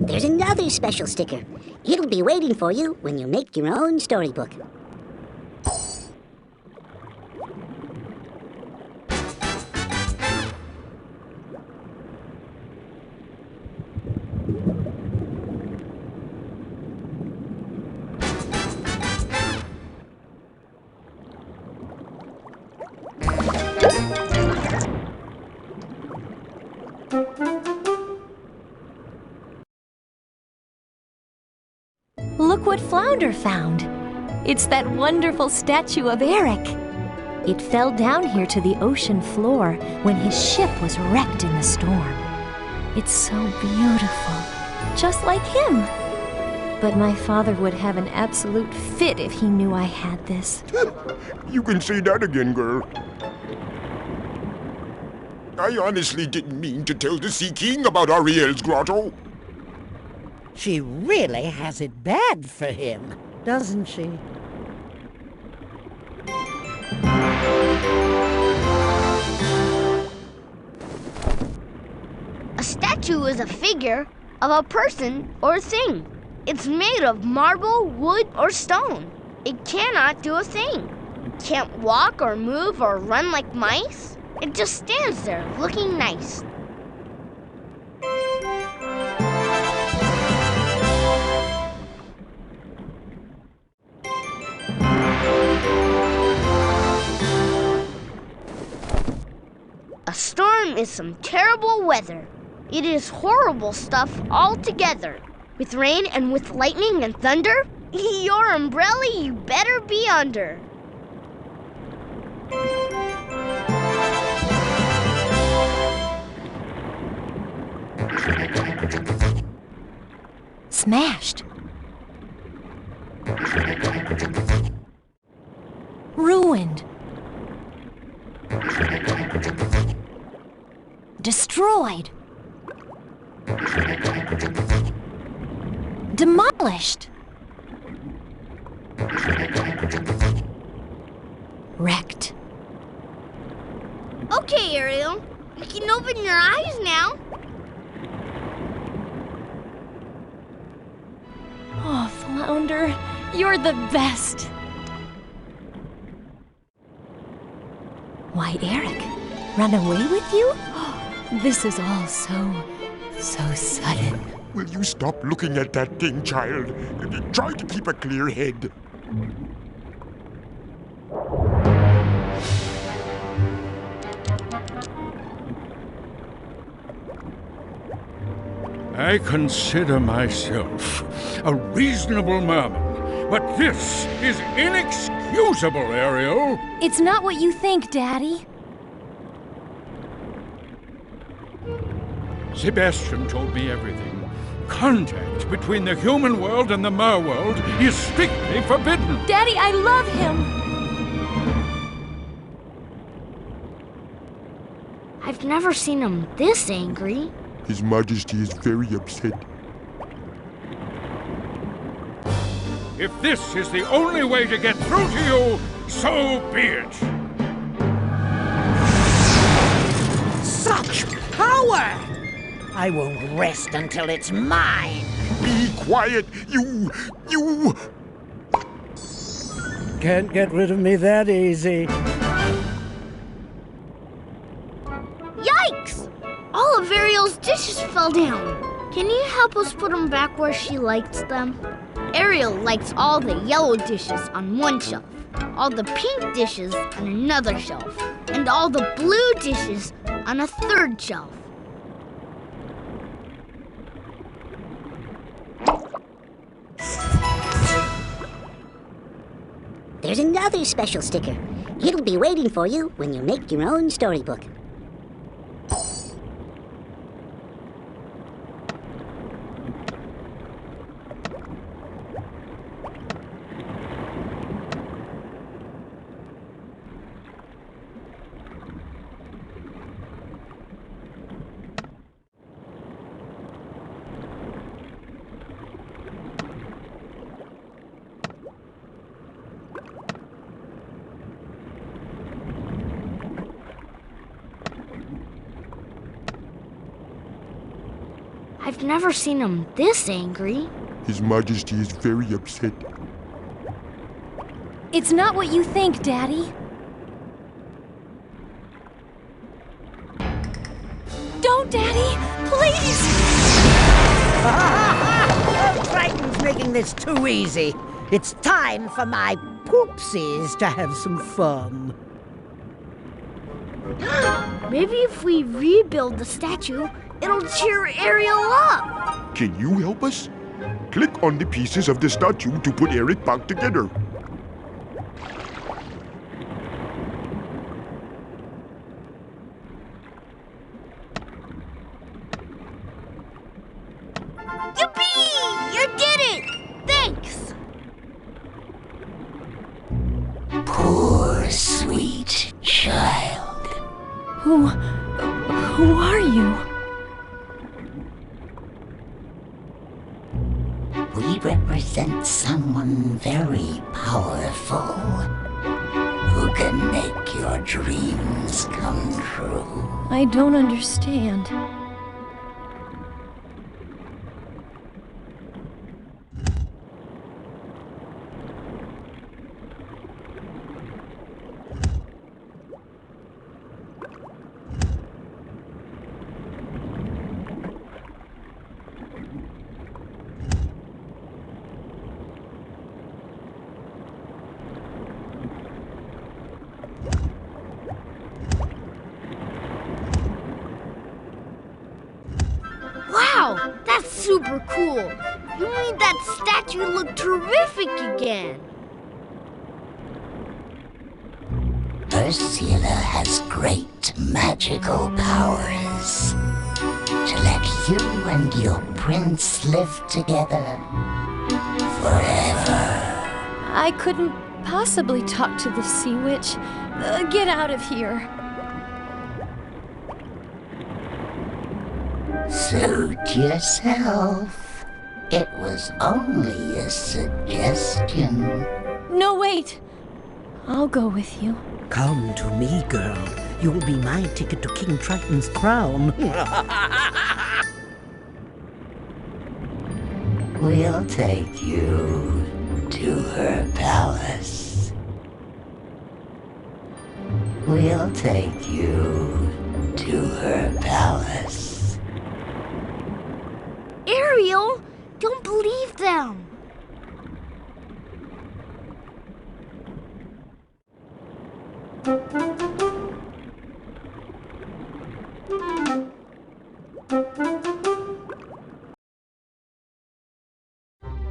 There's another special sticker. It'll be waiting for you when you make your own storybook. Look what Flounder found. It's that wonderful statue of Eric. It fell down here to the ocean floor when his ship was wrecked in the storm. It's so beautiful, just like him. But my father would have an absolute fit if he knew I had this. You can say that again, girl. I honestly didn't mean to tell the Sea King about Ariel's grotto. She really has it bad for him, doesn't she? A statue is a figure of a person or thing. It's made of marble, wood, or stone. It cannot do a thing. It can't walk or move or run like mice. It just stands there looking nice. A storm is some terrible weather. It is horrible stuff altogether. With rain and with lightning and thunder, your umbrella you better be under. Smashed. Ruined. Destroyed. Demolished. Wrecked. Okay, Ariel. You can open your eyes now. Oh, Flounder, you're the best. Why, Eric, run away with you? This is all so sudden. Will you stop looking at that thing, child? Try to keep a clear head. I consider myself a reasonable merman, but this is inexcusable, Ariel. It's not what you think, Daddy. Sebastian told me everything. Contact between the human world and the mer world is strictly forbidden. Daddy, I love him. I've never seen him this angry. His Majesty is very upset. If this is the only way to get through to you, so be it. Such power! I won't rest until it's mine. Be quiet, you... Can't get rid of me that easy. Yikes! All of Ariel's dishes fell down. Can you help us put them back where she likes them? Ariel likes all the yellow dishes on one shelf, all the pink dishes on another shelf, and all the blue dishes on a third shelf. There's another special sticker. It'll be waiting for you when you make your own storybook. I've never seen him this angry. His Majesty is very upset. It's not what you think, Daddy. Don't, Daddy! Please! Triton's making this too easy. It's time for my poopsies to have some fun. Maybe if we rebuild the statue, it'll cheer Ariel up. Can you help us? Click on the pieces of the statue to put Eric back together. Yippee! You did it! Thanks! Poor sweet child. Who are you? We represent someone very powerful who can make your dreams come true. I don't understand. Wow, that's super cool. You made that statue look terrific again. Ursula has great magical powers to let you and your prince live together forever. I couldn't possibly talk to the sea witch. Get out of here. Suit yourself. It was only a suggestion. No, wait. I'll go with you. Come to me, girl. You'll be my ticket to King Triton's crown. We'll take you to her palace. We'll take you to her palace. Ariel, don't believe them.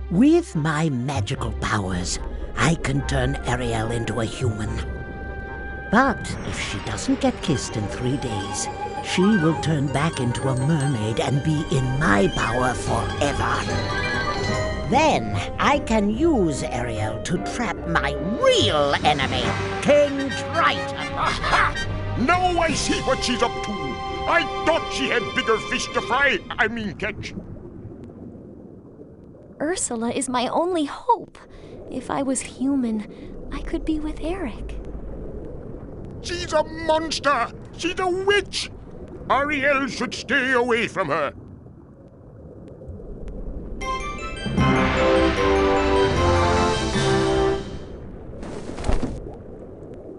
With my magical powers, I can turn Ariel into a human. But if she doesn't get kissed in 3 days, she will turn back into a mermaid and be in my power forever. Then I can use Ariel to trap my real enemy, King Triton. Aha! Now I see what she's up to. I thought she had bigger fish to fry. Catch. Ursula is my only hope. If I was human, I could be with Eric. She's a monster! She's a witch! Ariel should stay away from her.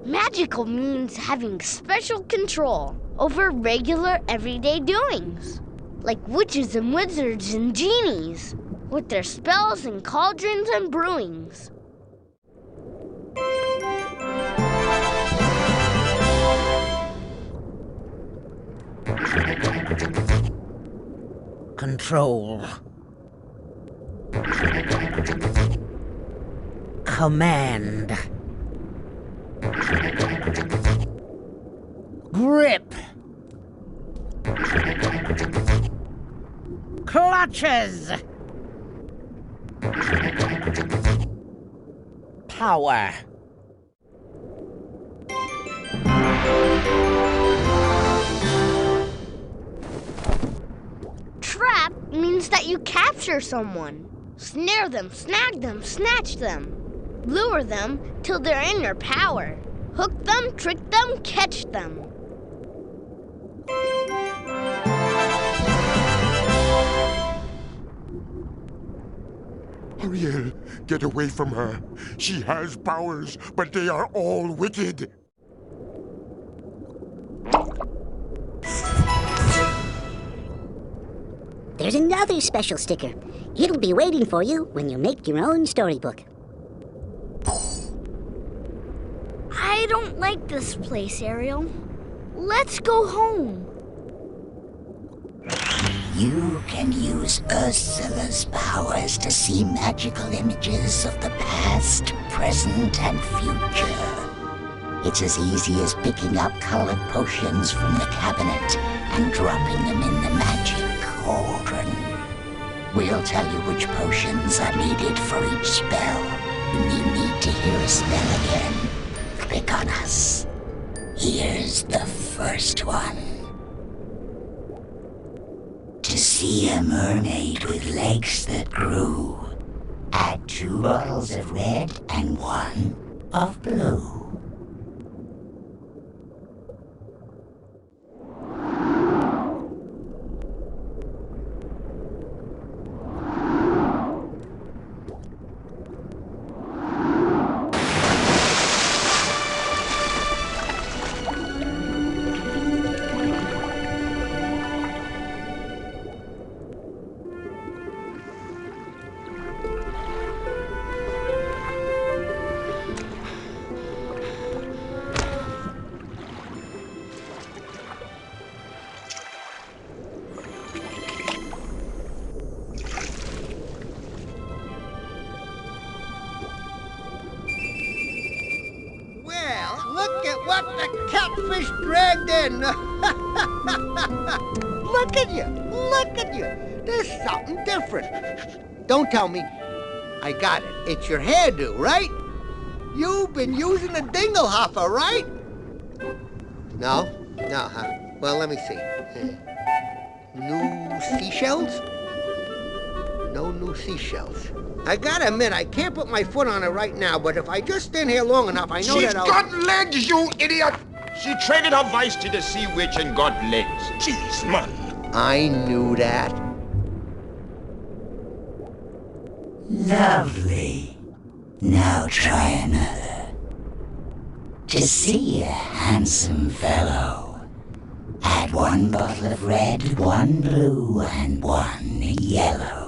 Magical means having special control over regular everyday doings, like witches and wizards and genies, with their spells and cauldrons and brewings. Control. Command. Grip. Clutches. Power. Trap means that you capture someone. Snare them, snag them, snatch them. Lure them till they're in your power. Hook them, trick them, catch them. Ariel, get away from her. She has powers, but they are all wicked. There's another special sticker. It'll be waiting for you when you make your own storybook. I don't like this place, Ariel. Let's go home. You can use Ursula's powers to see magical images of the past, present, and future. It's as easy as picking up colored potions from the cabinet and dropping them in the magic cauldron. We'll tell you which potions are needed for each spell. When you need to hear a spell again, click on us. Here's the first one. To see a mermaid with legs that grew, add 2 bottles of red and 1 of blue. Look at what the catfish dragged in. Look at you. Look at you. There's something different. Don't tell me. I got it. It's your hairdo, right? You've been using a dingle hopper, right? No? No, huh? Well, let me see. New seashells? No new seashells. I gotta admit, I can't put my foot on it right now, but if I just stand here long enough, I know She's that I'll... got legs, you idiot! She traded her vice to the sea witch and got legs. Jeez, man. I knew that. Lovely. Now try another. To see a handsome fellow, add 1 bottle of red, 1 blue, and 1 yellow.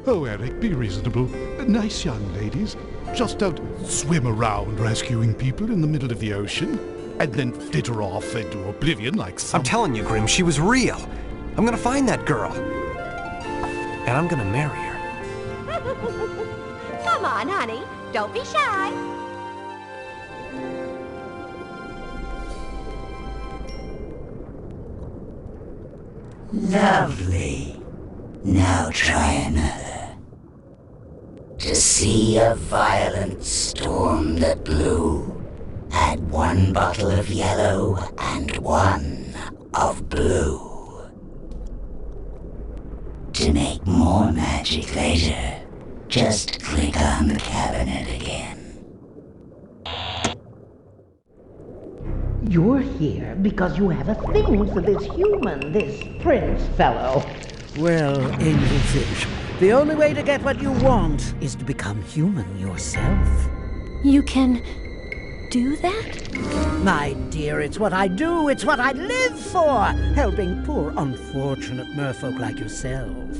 Oh, Eric, be reasonable. Nice young ladies. just don't swim around rescuing people in the middle of the ocean and then flitter off into oblivion like some... I'm telling you, Grim, she was real. I'm gonna find that girl. And I'm gonna marry her. Come on, honey. Don't be shy. Lovely. Now try another. To see a violent storm that blew, add 1 bottle of yellow and 1 of blue. To make more magic later, just click on the cabinet again. You're here because you have a thing for this human, this prince fellow. Well, Angelfish, the only way to get what you want is to become human yourself. You can do that? My dear, it's what I do, it's what I live for, helping poor unfortunate merfolk like yourself.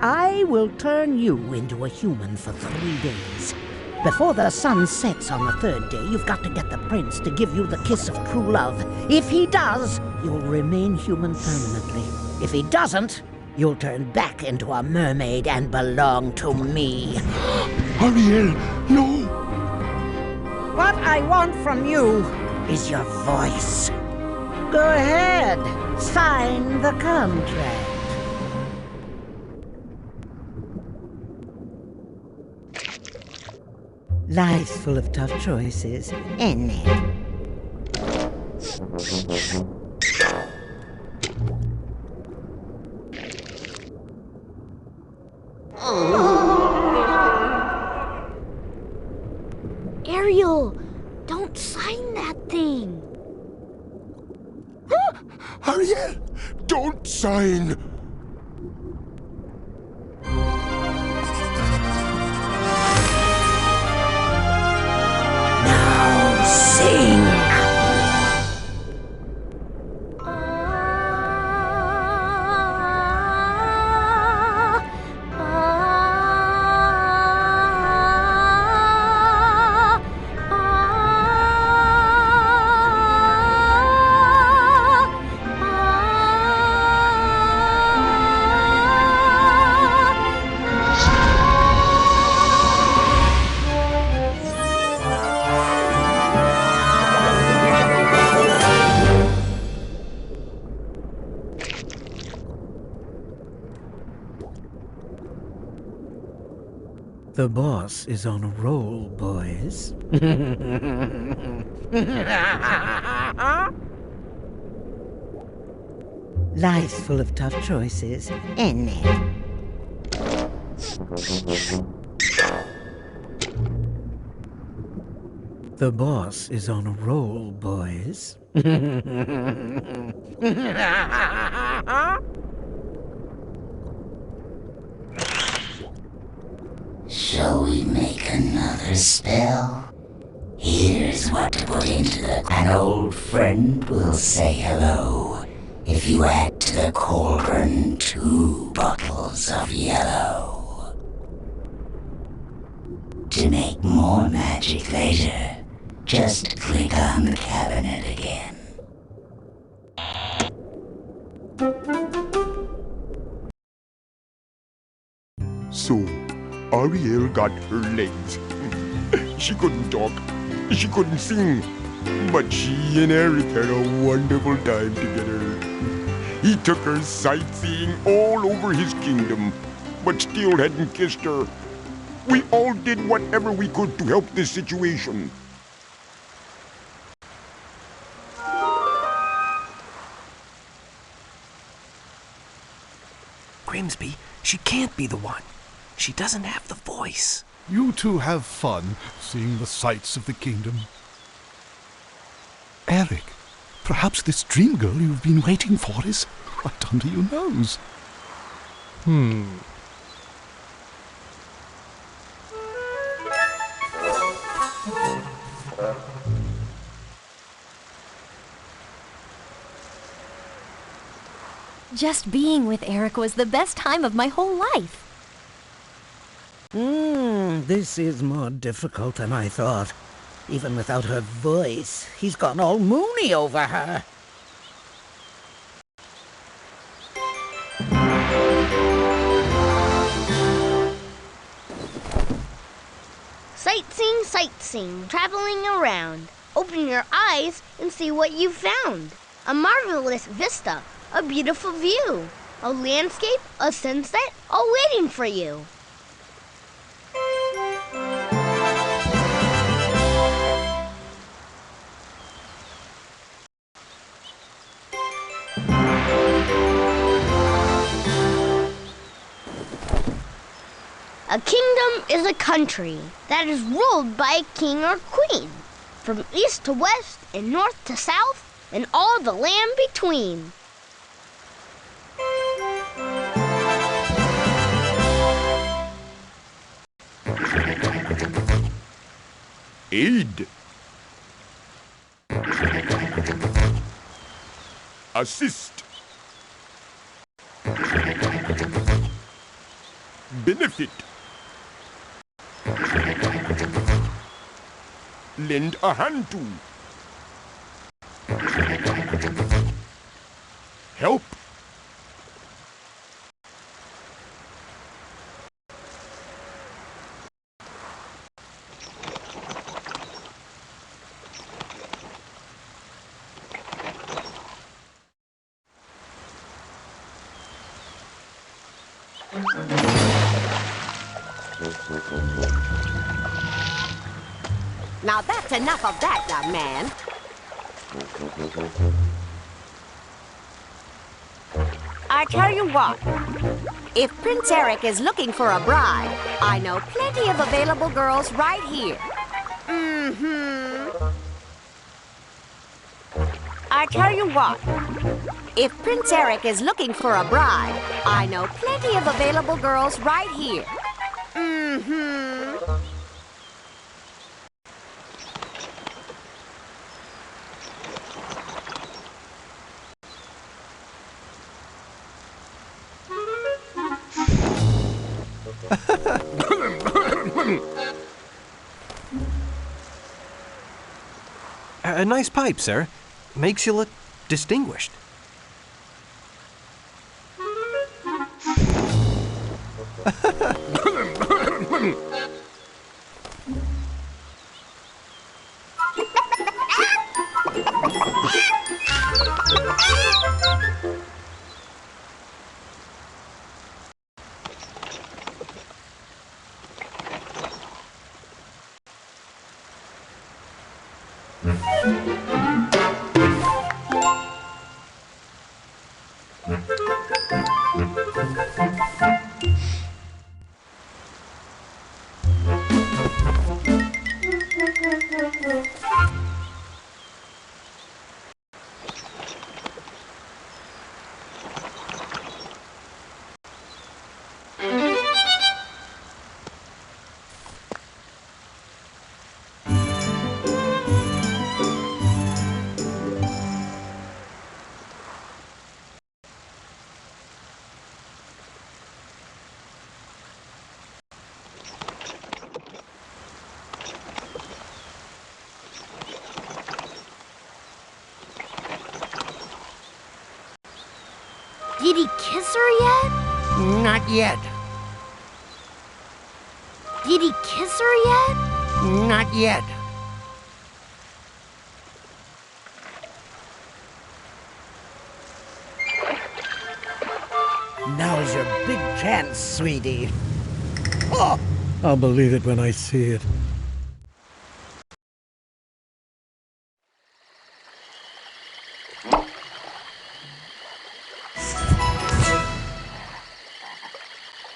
I will turn you into a human for 3 days. Before the sun sets on the 3rd day, you've got to get the prince to give you the kiss of true love. If he does, you'll remain human permanently. If he doesn't, you'll turn back into a mermaid and belong to me. Ariel, no! What I want from you is your voice. Go ahead, sign the contract. Life's full of tough choices, isn't it? Ariel, don't sign that thing. Ariel, don't sign! Sing! The boss is on a roll, boys. Life's full of tough choices, isn't it? The boss is on a roll, boys. Shall we make another spell? Here's what to put into the... An old friend will say hello if you add to the cauldron 2 bottles of yellow. To make more magic later, just click on the cabinet again. So, Ariel got her legs. She couldn't talk, she couldn't sing, but she and Eric had a wonderful time together. He took her sightseeing all over his kingdom, but still hadn't kissed her. We all did whatever we could to help this situation. Grimsby, she can't be the one. She doesn't have the voice. You two have fun seeing the sights of the kingdom. Eric, perhaps this dream girl you've been waiting for is right under your nose. Just being with Eric was the best time of my whole life. This is more difficult than I thought. Even without her voice, he's gone all moony over her. Sightseeing, sightseeing, traveling around. Open your eyes and see what you've found. A marvelous vista, a beautiful view, a landscape, a sunset, all waiting for you. A kingdom is a country that is ruled by a king or queen, from east to west and north to south and all the land between. Aid. Assist. Benefit. Lend a hand to. Help. Now that's enough of that, young man. I tell you what, if Prince Eric is looking for a bride, I know plenty of available girls right here. I tell you what, if Prince Eric is looking for a bride, I know plenty of available girls right here. A nice pipe, sir. Makes you look distinguished. Did he kiss her yet? Not yet. Did he kiss her yet? Not yet. Now's your big chance, sweetie. Oh! I'll believe it when I see it.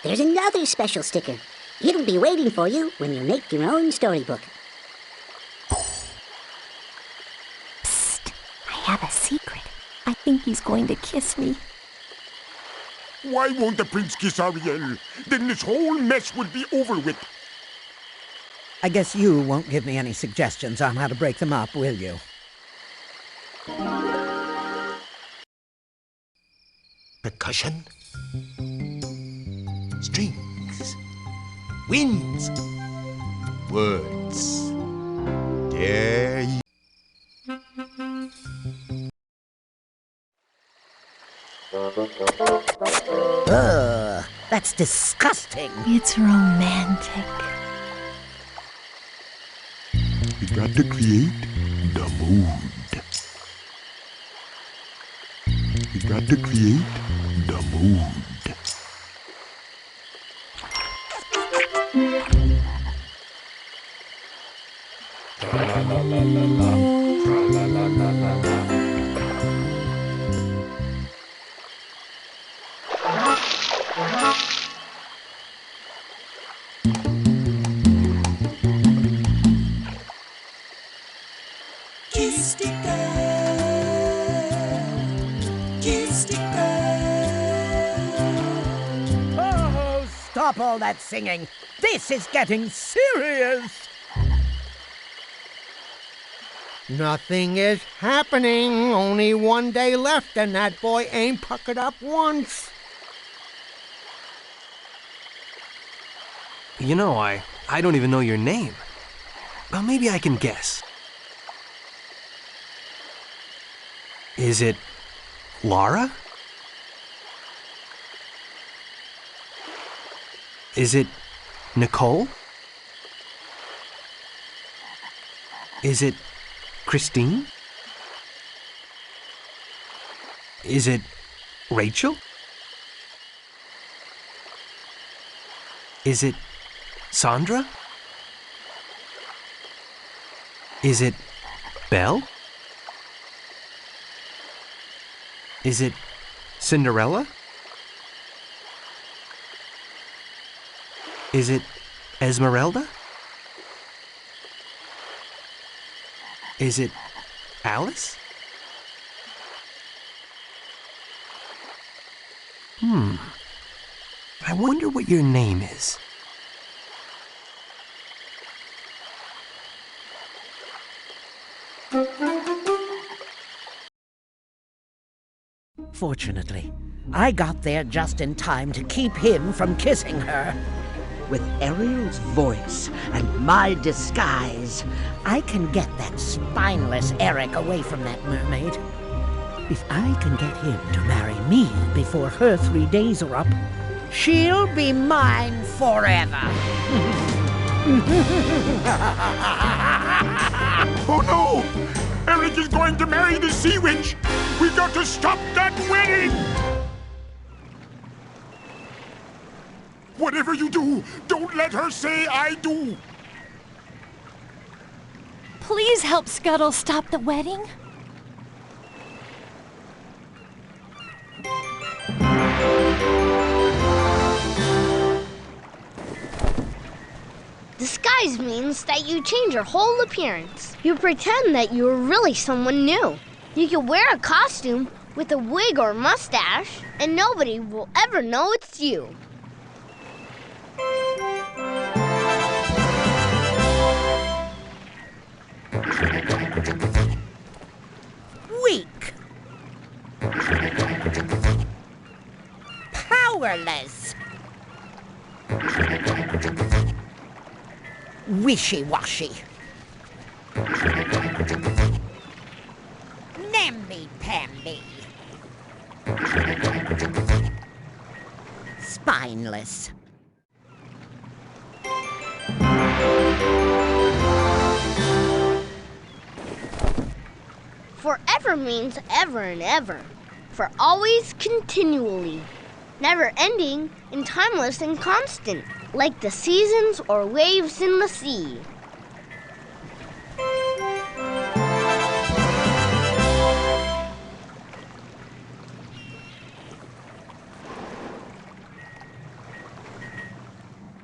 There's another special sticker. It'll be waiting for you when you make your own storybook. Psst! I have a secret. I think he's going to kiss me. Why won't the prince kiss Ariel? Then this whole mess would be over with. I guess you won't give me any suggestions on how to break them up, will you? percussion, strings, winds, words. Dare you? Ugh, that's disgusting. It's romantic. We got to create the mood. We got to create the mood. Oh, stop all that singing. This is getting serious. Nothing is happening. Only one day left, and that boy ain't puckered up once. You know, I don't even know your name. Well, maybe I can guess. Is it Laura? Is it Nicole? Is it Christine? Is it Rachel? Is it Sandra? Is it Belle? Is it Cinderella? Is it Esmeralda? Is it Alice? I wonder what your name is. Fortunately, I got there just in time to keep him from kissing her. With Ariel's voice and my disguise, I can get that spineless Eric away from that mermaid. If I can get him to marry me before her 3 days are up, she'll be mine forever. Oh no! Eric is going to marry the sea witch! We got to stop that wedding! Whatever you do, don't let her say I do! Please help Scuttle stop the wedding. Disguise means that you change your whole appearance. You pretend that you're really someone new. You can wear a costume with a wig or mustache, and nobody will ever know it's you. Weak. Powerless. Wishy-washy. Namby-pamby. Spineless. Forever means ever and ever. For always, continually. Never ending and timeless and constant. Like the seasons or waves in the sea.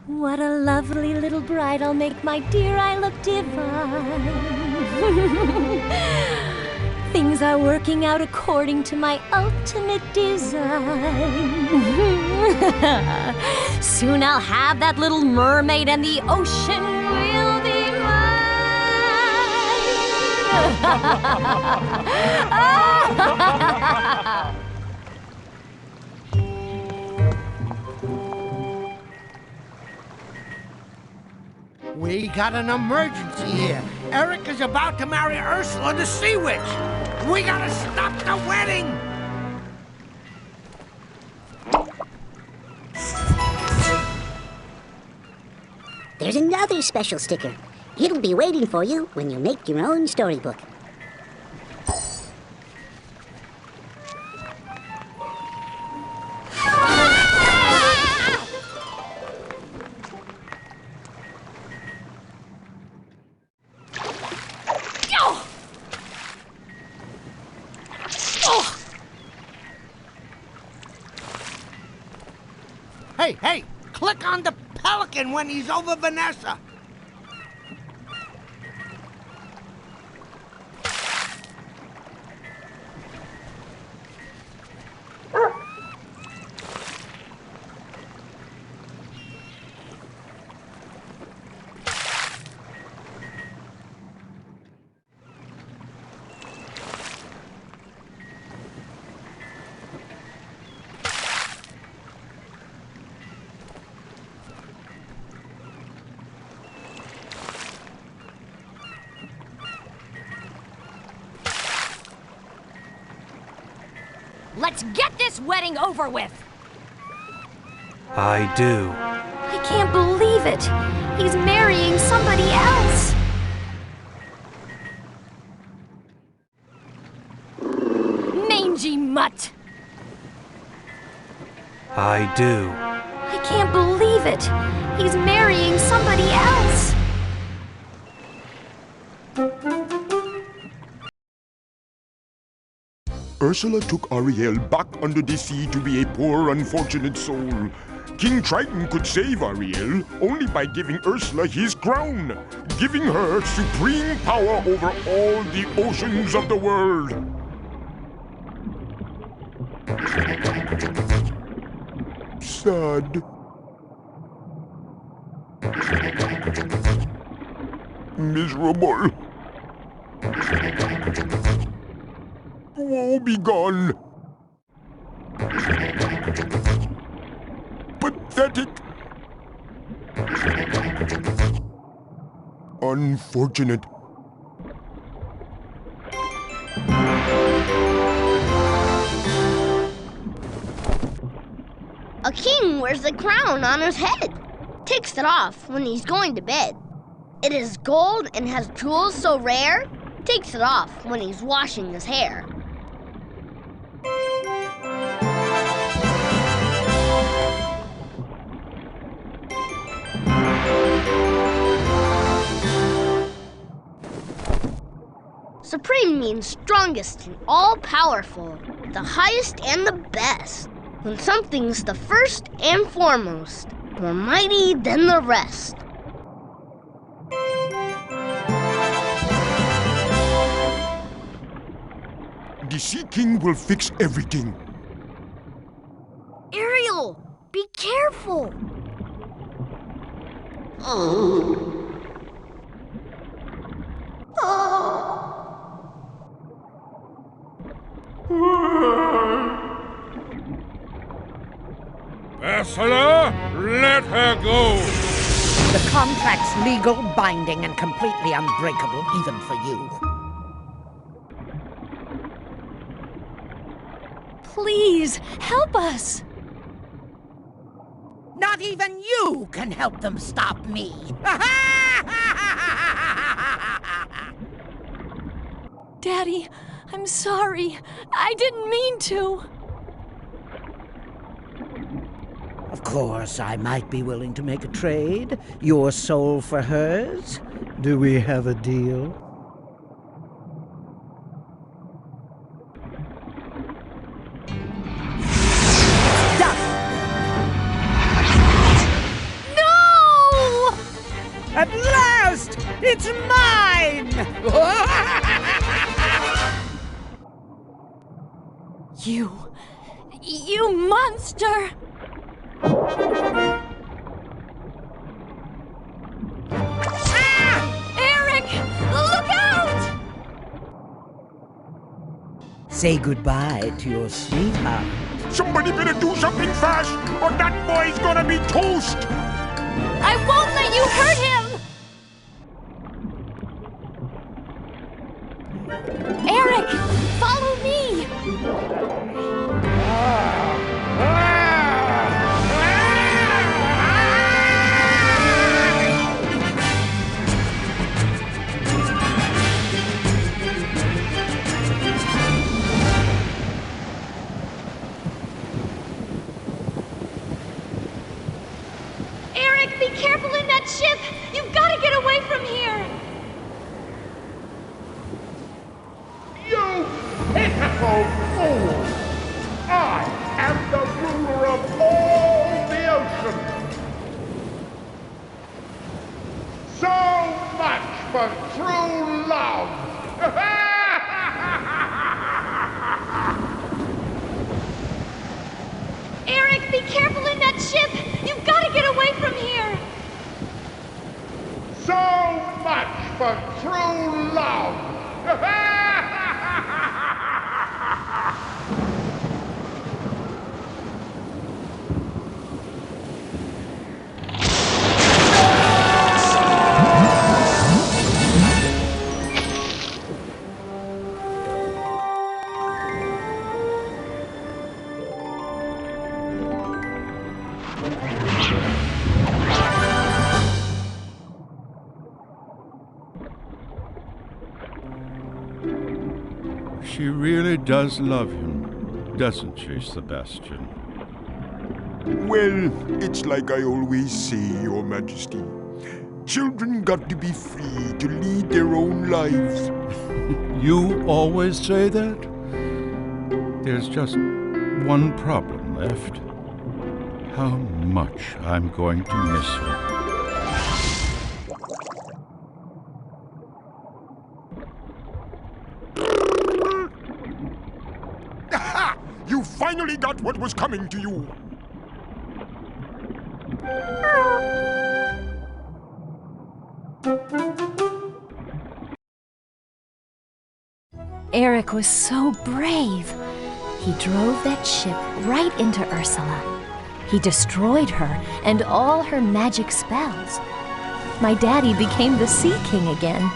What a lovely little bride I'll make, my dear, I look divine. Things are working out according to my ultimate design. Soon I'll have that little mermaid and the ocean will be mine. We got an emergency here. Eric is about to marry Ursula the Sea Witch. We gotta stop the wedding! There's another special sticker. It'll be waiting for you when you make your own storybook. Hey, click on the pelican when he's over Vanessa. Let's get this wedding over with! I do. I can't believe it! He's marrying somebody else! Mangy mutt! I do. I can't believe it! He's marrying somebody else! Ursula took Ariel back under the sea to be a poor, unfortunate soul. King Triton could save Ariel only by giving Ursula his crown, giving her supreme power over all the oceans of the world. Sad. Miserable. Woe begone. Pathetic. Unfortunate. A king wears a crown on his head. Takes it off when he's going to bed. It is gold and has jewels so rare. Takes it off when he's washing his hair. Supreme means strongest and all-powerful, the highest and the best. When something's the first and foremost, more mighty than the rest. The Sea King will fix everything. Ariel, be careful. Ursula, let her go! The contract's legal, binding, and completely unbreakable, even for you. Please, help us! Not even you can help them stop me! Daddy, I'm sorry. I didn't mean to. Of course, I might be willing to make a trade. Your soul for hers. Do we have a deal? Done! No! At last! It's mine! You monster! Eric! Look out! Say goodbye to your sweetheart. Somebody better do something fast, or that boy's gonna be toast! I won't let you hurt him! Eric, be careful in that ship! You've got to get away from here! You pitiful fool! I am the ruler of all the ocean! So much for true love! Eric, be careful in that ship! You've got to get away from here! So much for true love! She really does love him, doesn't she, Sebastian? Well, it's like I always say, Your Majesty. Children got to be free to lead their own lives. You always say that? There's just one problem left. How much I'm going to miss her. Aha! You finally got what was coming to you! Eric was so brave. He drove that ship right into Ursula. He destroyed her and all her magic spells. My daddy became the Sea King again.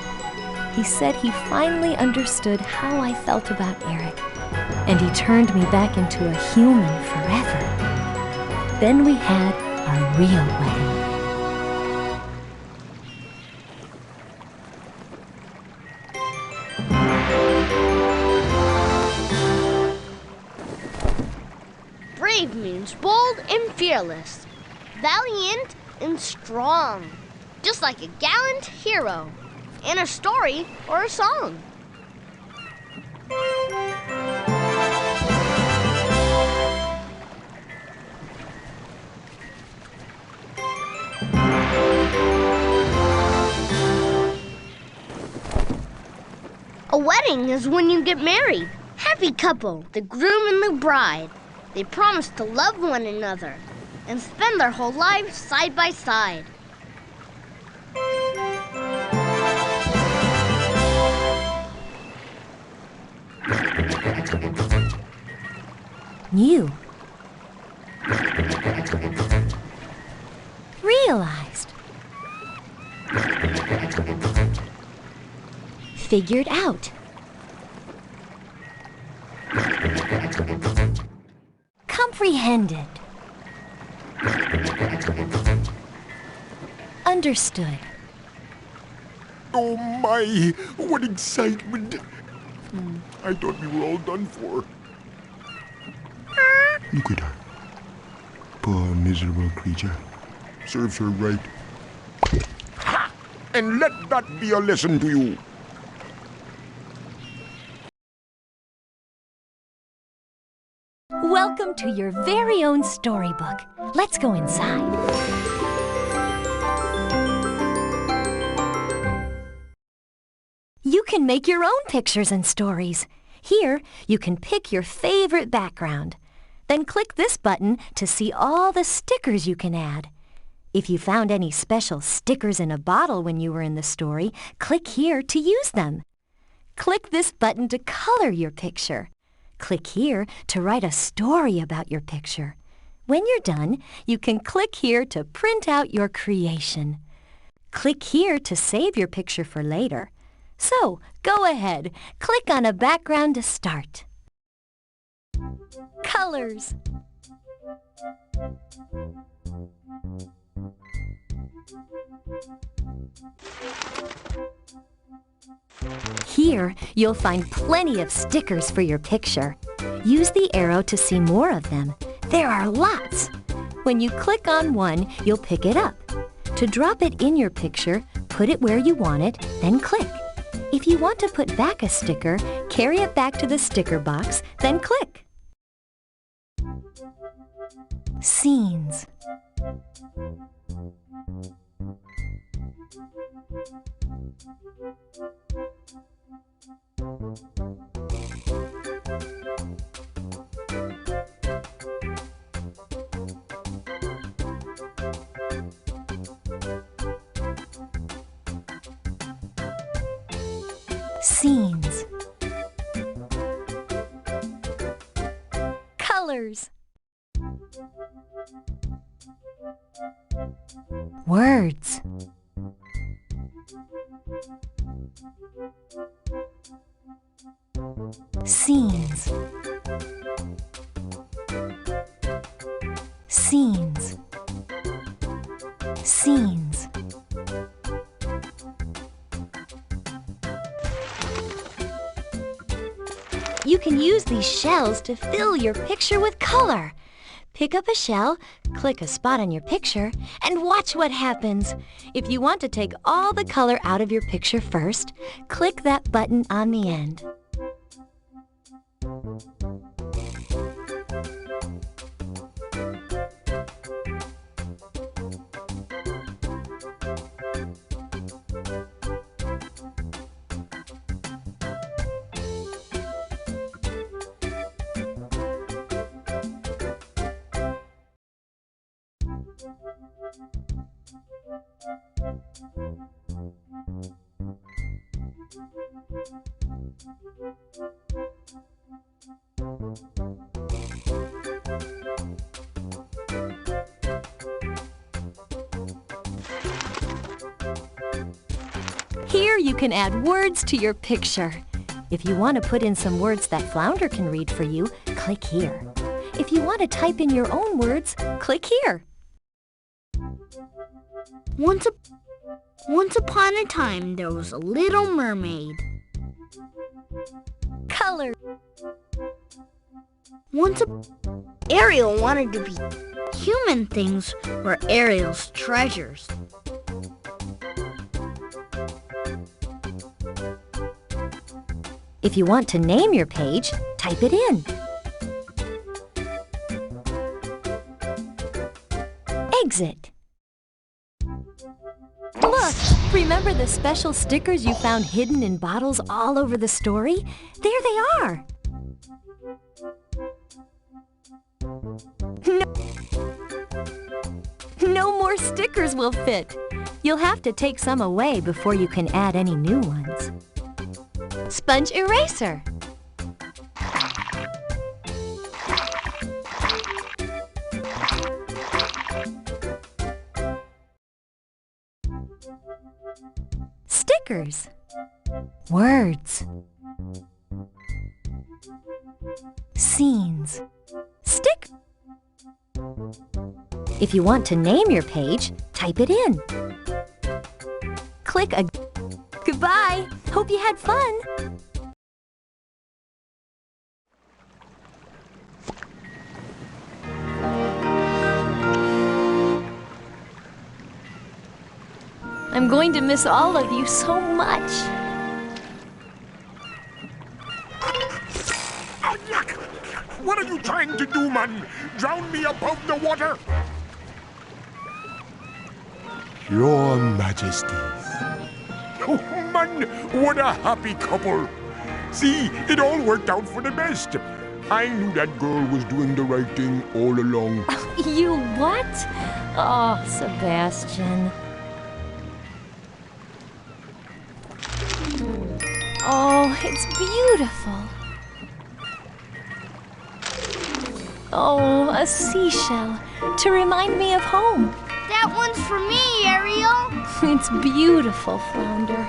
He said he finally understood how I felt about Eric, and he turned me back into a human forever. Then we had our real wedding. Brave means bold and fearless, valiant and strong, just like a gallant hero in a story or a song. A wedding is when you get married. Happy couple, the groom and the bride. They promise to love one another and spend their whole lives side by side. Knew. Realized. Figured out. Comprehended. Understood. Oh my, what excitement! I thought we were all done for. Look at her. Poor miserable creature. Serves her right. Ha! And let that be a lesson to you. Welcome to your very own storybook. Let's go inside. You can make your own pictures and stories. Here, you can pick your favorite background. Then click this button to see all the stickers you can add. If you found any special stickers in a bottle when you were in the story, click here to use them. Click this button to color your picture. Click here to write a story about your picture. When you're done, you can click here to print out your creation. Click here to save your picture for later. So, go ahead, click on a background to start. Colors. Here, you'll find plenty of stickers for your picture. Use the arrow to see more of them. There are lots. When you click on one, you'll pick it up. To drop it in your picture, put it where you want it, then click. If you want to put back a sticker, carry it back to the sticker box, then click. Scenes. Scenes. Colors. Words. Scenes. Scenes. Scenes. You can use these shells to fill your picture with color. Pick up a shell, click a spot on your picture, and watch what happens. If you want to take all the color out of your picture first, click that button on the end. Here you can add words to your picture. If you want to put in some words that Flounder can read for you, click here. If you want to type in your own words, click here. Once upon a time, there was a little mermaid. Color. Ariel wanted to be. Human things were Ariel's treasures. If you want to name your page, type it in. Exit. Look! Remember the special stickers you found hidden in bottles all over the story? There they are! No more stickers will fit. You'll have to take some away before you can add any new ones. Sponge eraser. Stickers. Words. Scenes. Stick. If you want to name your page, type it in. Click a... Goodbye! Hope you had fun! I'm going to miss all of you so much. What are you trying to do, man? Drown me above the water? Your Majesties. Oh, man, what a happy couple. See, it all worked out for the best. I knew that girl was doing the right thing all along. You what? Oh, Sebastian. Oh, it's beautiful. Oh, a seashell to remind me of home. That one's for me, Ariel. It's beautiful, Flounder.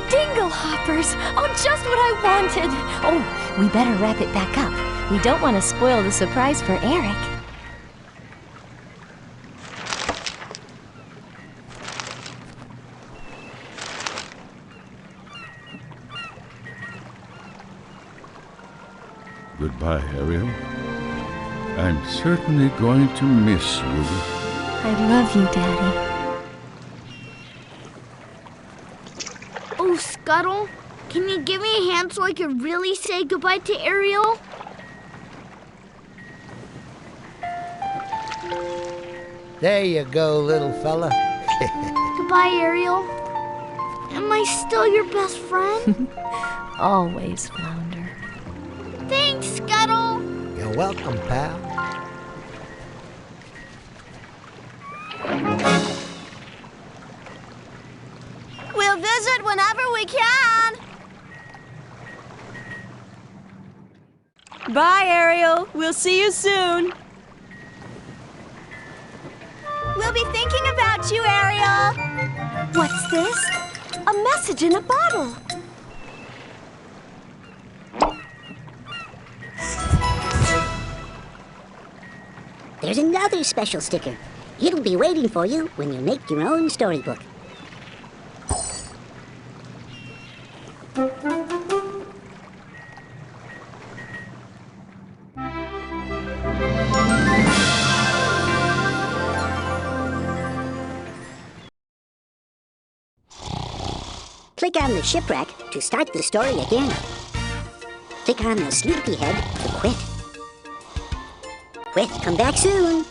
Dingle hoppers! Oh, just what I wanted. Oh, we better wrap it back up. We don't want to spoil the surprise for Eric. Goodbye, Ariel. I'm certainly going to miss you. I love you, Daddy. Oh, Scuttle, can you give me a hand so I can really say goodbye to Ariel? There you go, little fella. Goodbye, Ariel. Am I still your best friend? Always, Flounder. Thanks, Scuttle. You're welcome, pal. We'll visit whenever we can. Bye, Ariel. We'll see you soon. We'll be thinking about you, Ariel. What's this? A message in a bottle. There's another special sticker. It'll be waiting for you when you make your own storybook. Click on the shipwreck to start the story again. Click on the sleepy head to quit. Quit, come back soon.